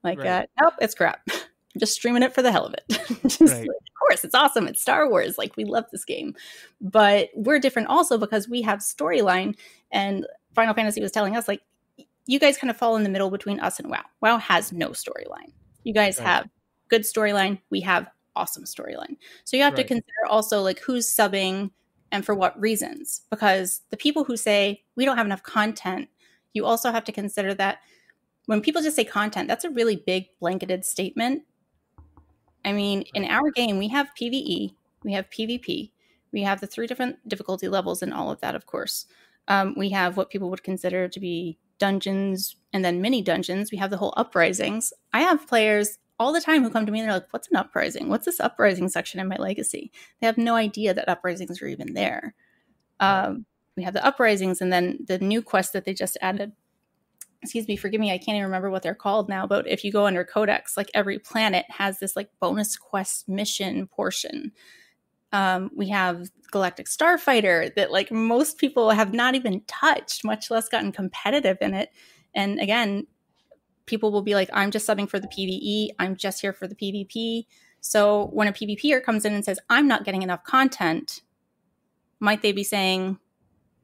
Like, nope, it's crap. I'm just streaming it for the hell of it. Like, of course, it's awesome. It's Star Wars. Like, we love this game. But we're different also because we have storyline. And Final Fantasy was telling us, like, you guys kind of fall in the middle between us and WoW. WoW has no storyline. You guys have good storyline. We have awesome storyline. So you have to consider also, like, who's subbing and for what reasons, because the people who say we don't have enough content, you also have to consider that when people just say content, that's a really big blanketed statement. I mean, in our game, we have PvE, we have PvP, we have the 3 different difficulty levels and all of that, of course. We have what people would consider to be dungeons and then mini dungeons. We have the whole uprisings. I have players all the time who come to me and they're like, what's an uprising? What's this uprising section in my legacy? They have no idea that uprisings are even there. We have the uprisings and then the new quest that they just added. Excuse me, forgive me, I can't even remember what they're called now, but if you go under Codex, like every planet has this like bonus quest mission portion. We have Galactic Starfighter that like most people have not even touched, much less gotten competitive in it. And again, people will be like, I'm just subbing for the PvE. I'm just here for the PvP. So when a PvPer comes in and says, I'm not getting enough content, might they be saying,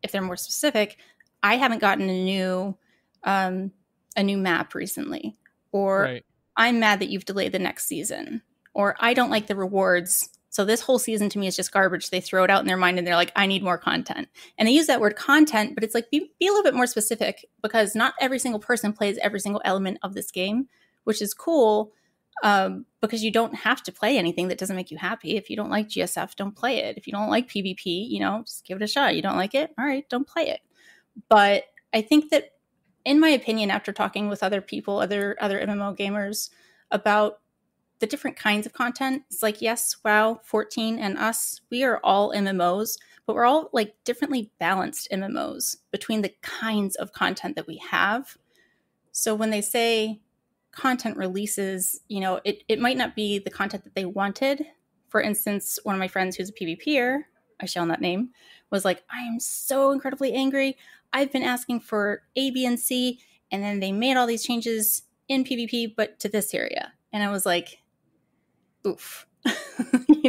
if they're more specific, I haven't gotten a new map recently, or I'm mad that you've delayed the next season, or I don't like the rewards. So this whole season to me is just garbage. They throw it out in their mind and they're like, I need more content. And they use that word content, but it's like, be a little bit more specific, because not every single person plays every single element of this game, which is cool, because you don't have to play anything that doesn't make you happy. If you don't like GSF, don't play it. If you don't like PvP, just give it a shot. You don't like it? All right, don't play it. But I think that, in my opinion, after talking with other people, other MMO gamers about the different kinds of content, it's like, yes, WoW, 14, and us, we are all MMOs, but we're all like differently balanced MMOs between the kinds of content that we have. So when they say content releases, it might not be the content that they wanted. For instance, one of my friends who's a PvPer, I shall not name, was like, I am so incredibly angry. I've been asking for A, B, and C, and then they made all these changes in PvP, but to this area. And I was like, oof.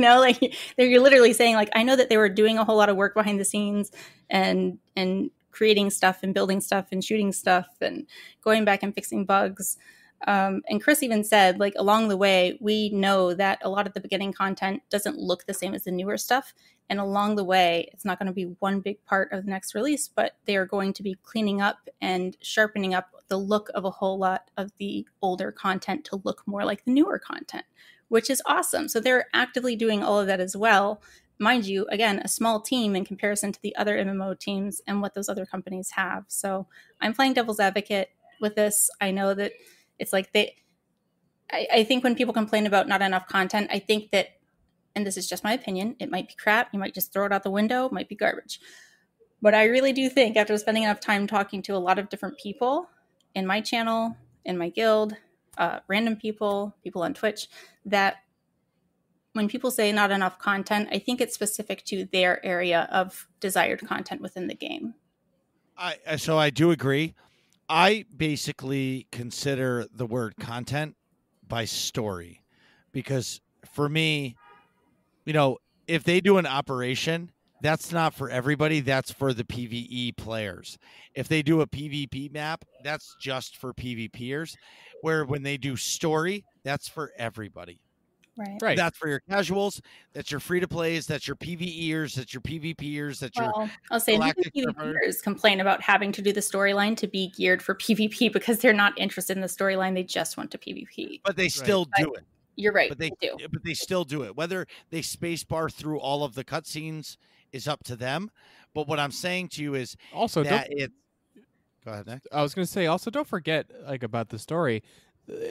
Like you're literally saying, like, I know that they were doing a whole lot of work behind the scenes and creating stuff and building stuff and shooting stuff and going back and fixing bugs. And Chris even said, like, along the way, we know that a lot of the beginning content doesn't look the same as the newer stuff. And along the way, it's not going to be one big part of the next release, but they are going to be cleaning up and sharpening up the look of a whole lot of the older content to look more like the newer content, which is awesome. So they're actively doing all of that as well. Mind you, again, a small team in comparison to the other MMO teams and what those other companies have. So I'm playing devil's advocate with this. I know that it's like I think when people complain about not enough content, I think that, and this is just my opinion, it might be crap. You might just throw it out the window. It might be garbage. But I really do think, after spending enough time talking to a lot of different people in my channel, in my guild, random people on Twitch, that when people say not enough content, I think it's specific to their area of desired content within the game. So I do agree. I basically consider the word content by story, because for me, if they do an operation, that's not for everybody. That's for the PvE players. If they do a PvP map, that's just for PvPers. Where when they do story, that's for everybody. Right. That's for your casuals. That's your free to plays. That's your PvEers. That's your PvPers. That's your. I'll say PvPers complain about having to do the storyline to be geared for PvP because they're not interested in the storyline. They just want to PvP. But they still do it. You're right. But they still do it. Whether they spacebar through all of the cutscenes is up to them. But what I'm saying to you is also that it's. Go ahead, Nick. I was going to say, also don't forget about the story.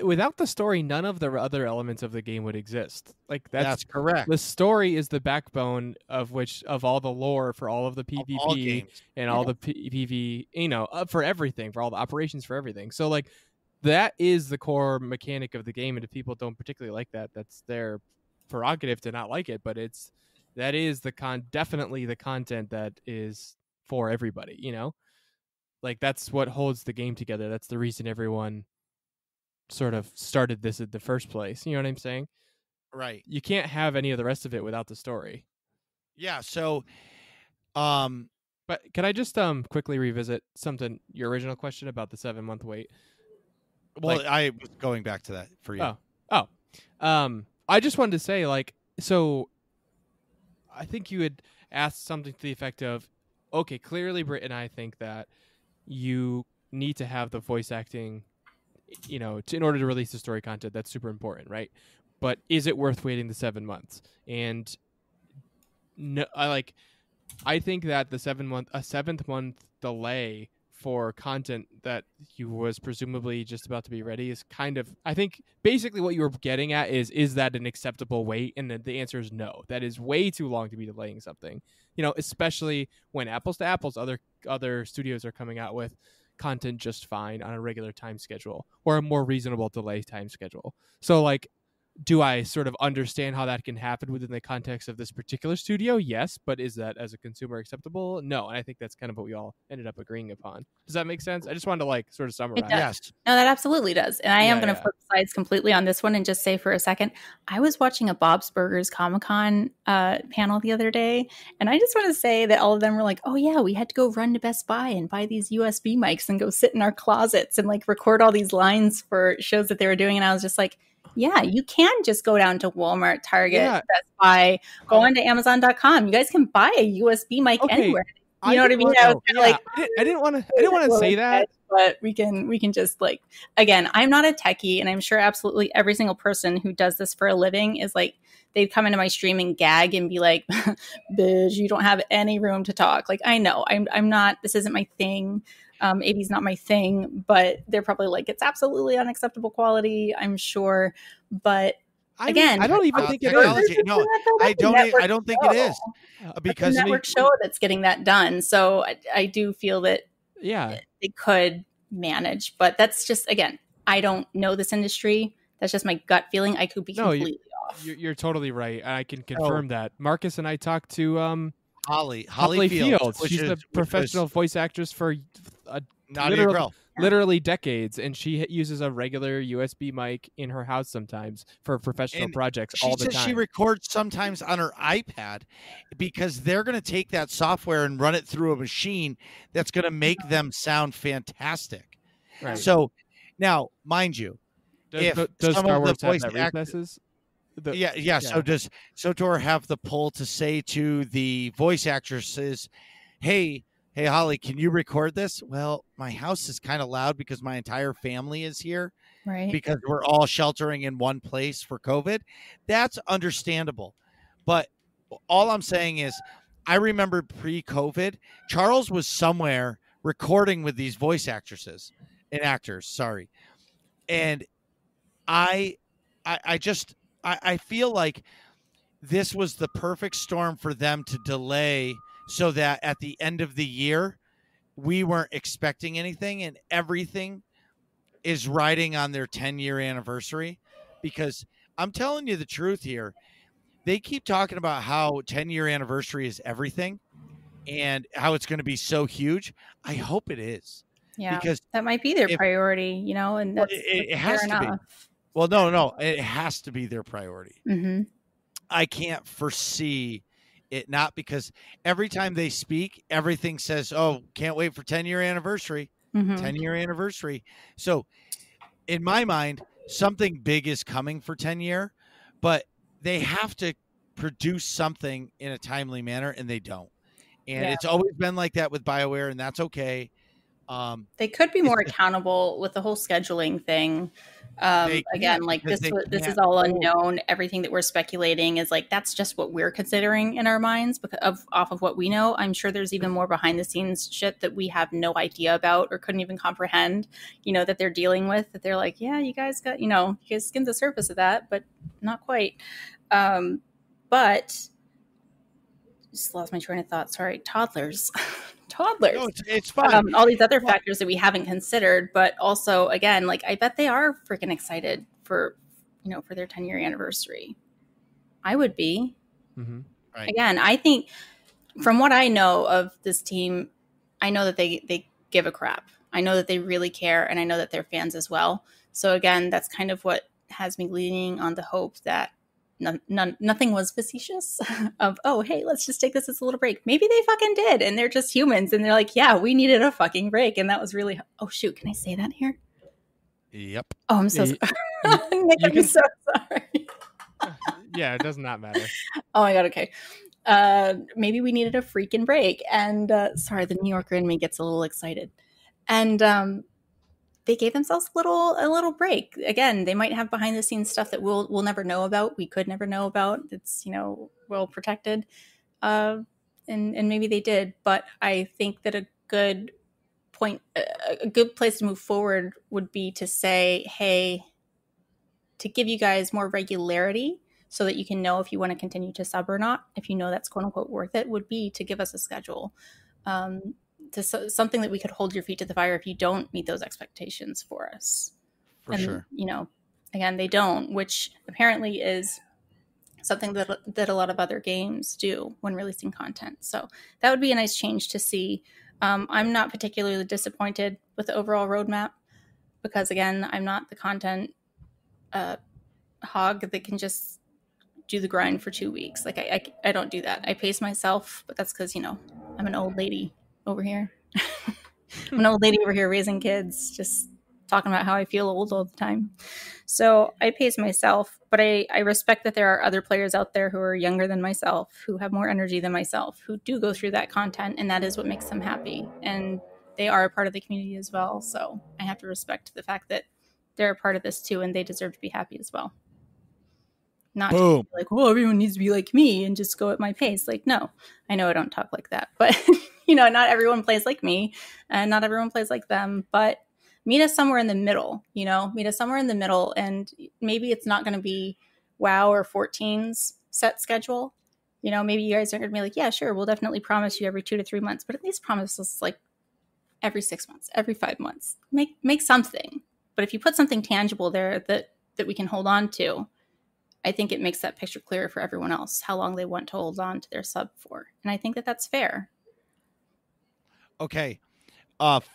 Without the story, none of the other elements of the game would exist. Like that's correct. The story is the backbone of all the lore for all of the PvP and all the PvE, for everything, for all the operations, for everything. So like that is the core mechanic of the game, and if people don't particularly like that, that's their prerogative to not like it. But that is definitely the content that is for everybody. Like that's what holds the game together. That's the reason everyone sort of started this in the first place. You know what I'm saying? Right. You can't have any of the rest of it without the story. Yeah. So, but can I just quickly revisit your original question about the 7-month wait? Well, I was going back to that for you. I just wanted to say, so I think you had asked something to the effect of, okay, clearly Britt and I think that you need to have the voice acting, in order to release the story content. That's super important, right? But is it worth waiting the 7 months? And no, I think that the 7th month delay for content that was presumably just about to be ready is kind of, I think basically what you were getting at is that an acceptable wait? And the answer is no. That is way too long to be delaying something, especially when apples to apples, other studios are coming out with content just fine on a regular time schedule or a more reasonable delay time schedule. So do I sort of understand how that can happen within the context of this particular studio? Yes, but is that as a consumer acceptable? No, and I think that's kind of what we all ended up agreeing upon. Does that make sense? I just wanted to sort of summarize. Yes. No, that absolutely does. And I am going to flip sides completely on this one and just say for a second, I was watching a Bob's Burgers Comic-Con panel the other day, and I just want to say that all of them were like, oh yeah, we had to go run to Best Buy and buy these USB mics and go sit in our closets and record all these lines for shows that they were doing. And I was just like, yeah, you can just go down to Walmart, Target, Best Buy, go onto Amazon.com. You guys can buy a USB mic anywhere. You know what I mean? I was kinda like, I didn't want to say that, but we can just like, again, I'm not a techie, and I'm sure absolutely every single person who does this for a living is like, they'd come into my stream and gag and be like, bitch, you don't have any room to talk. Like, I know I'm not, this isn't my thing. AV's not my thing, but they're probably like, it's absolutely unacceptable quality, I'm sure. But again, I don't even think it technology. is. No, I don't think it is because it's a network show that's getting that done. So I do feel that they could manage, but that's just, again, I don't know this industry. That's just my gut feeling. I could be completely off. You're totally right. I can confirm that. Marcus and I talked to Holly Fields. She's the professional voice actress for literally decades, and she uses a regular USB mic in her house sometimes for professional projects all the time. She records sometimes on her iPad because they're going to take that software and run it through a machine that's going to make them sound fantastic. Right. So now, mind you, does Star Wars have that recesses? So does SWTOR have the pull to say to the voice actresses, hey, Holly, can you record this? Well, my house is kind of loud because my entire family is here, right? Because we're all sheltering in one place for COVID. That's understandable. But all I'm saying is, I remember pre-COVID, Charles was somewhere recording with these voice actresses and actors, sorry. And I feel like this was the perfect storm for them to delay so that at the end of the year, we weren't expecting anything, and everything is riding on their 10-year anniversary. Because I'm telling you the truth here, they keep talking about how 10-year anniversary is everything and how it's going to be so huge. I hope it is. Yeah, because that might be their priority, and that's it has fair to enough. be. Well, no, it has to be their priority. Mm-hmm. I can't foresee it not, because every time they speak, everything says, oh, can't wait for 10-year anniversary, 10-year anniversary. So in my mind, something big is coming for 10-year, but they have to produce something in a timely manner, and they don't. And it's always been like that with BioWare, and that's okay. They could be more accountable with the whole scheduling thing. Again, like this is all unknown. Everything that we're speculating is like, that's just what we're considering in our minds off of what we know. I'm sure there's even more behind the scenes shit that we have no idea about or couldn't even comprehend, that they're dealing with, that they're like, yeah, you guys got, you guys skimmed the surface of that, but not quite. But just lost my train of thought. Sorry. Toddlers. No, it's fine. All these other factors that we haven't considered, but also, again, like, I bet they are freaking excited for their 10-year anniversary. I would be. Mm-hmm. Right. Again, I think from what I know of this team, I know that they give a crap. I know that they really care, and I know that they're fans as well. So again, that's kind of what has me leaning on the hope that nothing was facetious of, oh, hey, let's just take this as a little break. Maybe they fucking did, and they're just humans, and they're like, yeah, we needed a fucking break, and that was really, oh shoot, can I say that here? Yep. Oh, I'm so sorry. Nick, I'm so sorry. Yeah, it does not matter. Oh my god, okay. Maybe we needed a freaking break, and sorry, the New Yorker in me gets a little excited, and they gave themselves a little break. Again, they might have behind the scenes stuff that we'll never know about. We could never know about. It's well protected, and maybe they did. But I think that a good place to move forward would be to say, hey, to give you guys more regularity, so that you can know if you want to continue to sub or not. If that's quote unquote worth it, would be to give us a schedule. To something that we could hold your feet to the fire if you don't meet those expectations for us. For sure. Again, they don't, which apparently is something that a lot of other games do when releasing content. So that would be a nice change to see. I'm not particularly disappointed with the overall roadmap because, again, I'm not the content hog that can just do the grind for 2 weeks. Like I don't do that. I pace myself, but that's because, I'm an old lady over here. I'm an old lady over here raising kids. Just talking about how I feel old all the time. So I pace myself, but I respect that there are other players out there who are younger than myself, who have more energy than myself, who do go through that content, and that is what makes them happy. And they are a part of the community as well. So I have to respect the fact that they're a part of this too, and they deserve to be happy as well. Not Boom. just like, well, everyone needs to be like me and just go at my pace. Like, no, I know I don't talk like that, but not everyone plays like me and not everyone plays like them, but meet us somewhere in the middle, and maybe it's not going to be WoW or 14's set schedule. Maybe you guys are going to be like, yeah, sure, we'll definitely promise you every 2 to 3 months, but at least promise us like every 6 months, every 5 months. Make something. But if you put something tangible there that we can hold on to, I think it makes that picture clearer for everyone else, how long they want to hold on to their sub for. And I think that that's fair. Okay.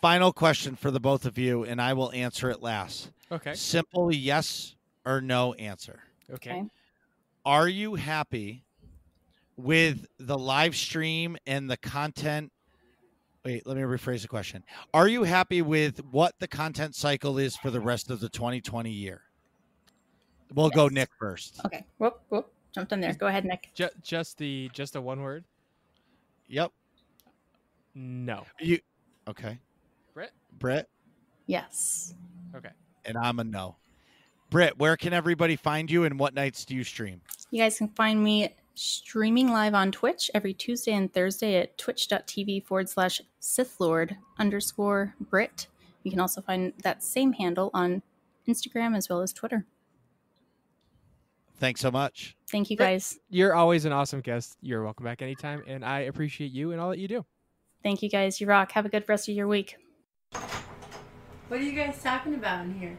Final question for the both of you, and I will answer it last. Okay. Simple yes or no answer. Okay. Are you happy with the live stream and the content? Wait, let me rephrase the question. Are you happy with what the content cycle is for the rest of the 2020 year? We'll go Nick first. Okay. Whoop. Jumped in there. Go ahead, Nick. Just the one word? Yep. No. Okay. Britt? Yes. Okay. And I'm a no. Britt, where can everybody find you and what nights do you stream? You guys can find me streaming live on Twitch every Tuesday and Thursday at twitch.tv/SithLord_Brit. You can also find that same handle on Instagram as well as Twitter. Thanks so much. Thank you, guys. You're always an awesome guest. You're welcome back anytime, and I appreciate you and all that you do. Thank you, guys. You rock. Have a good rest of your week. What are you guys talking about in here?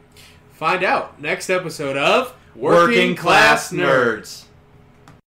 Find out next episode of Working Class Nerds.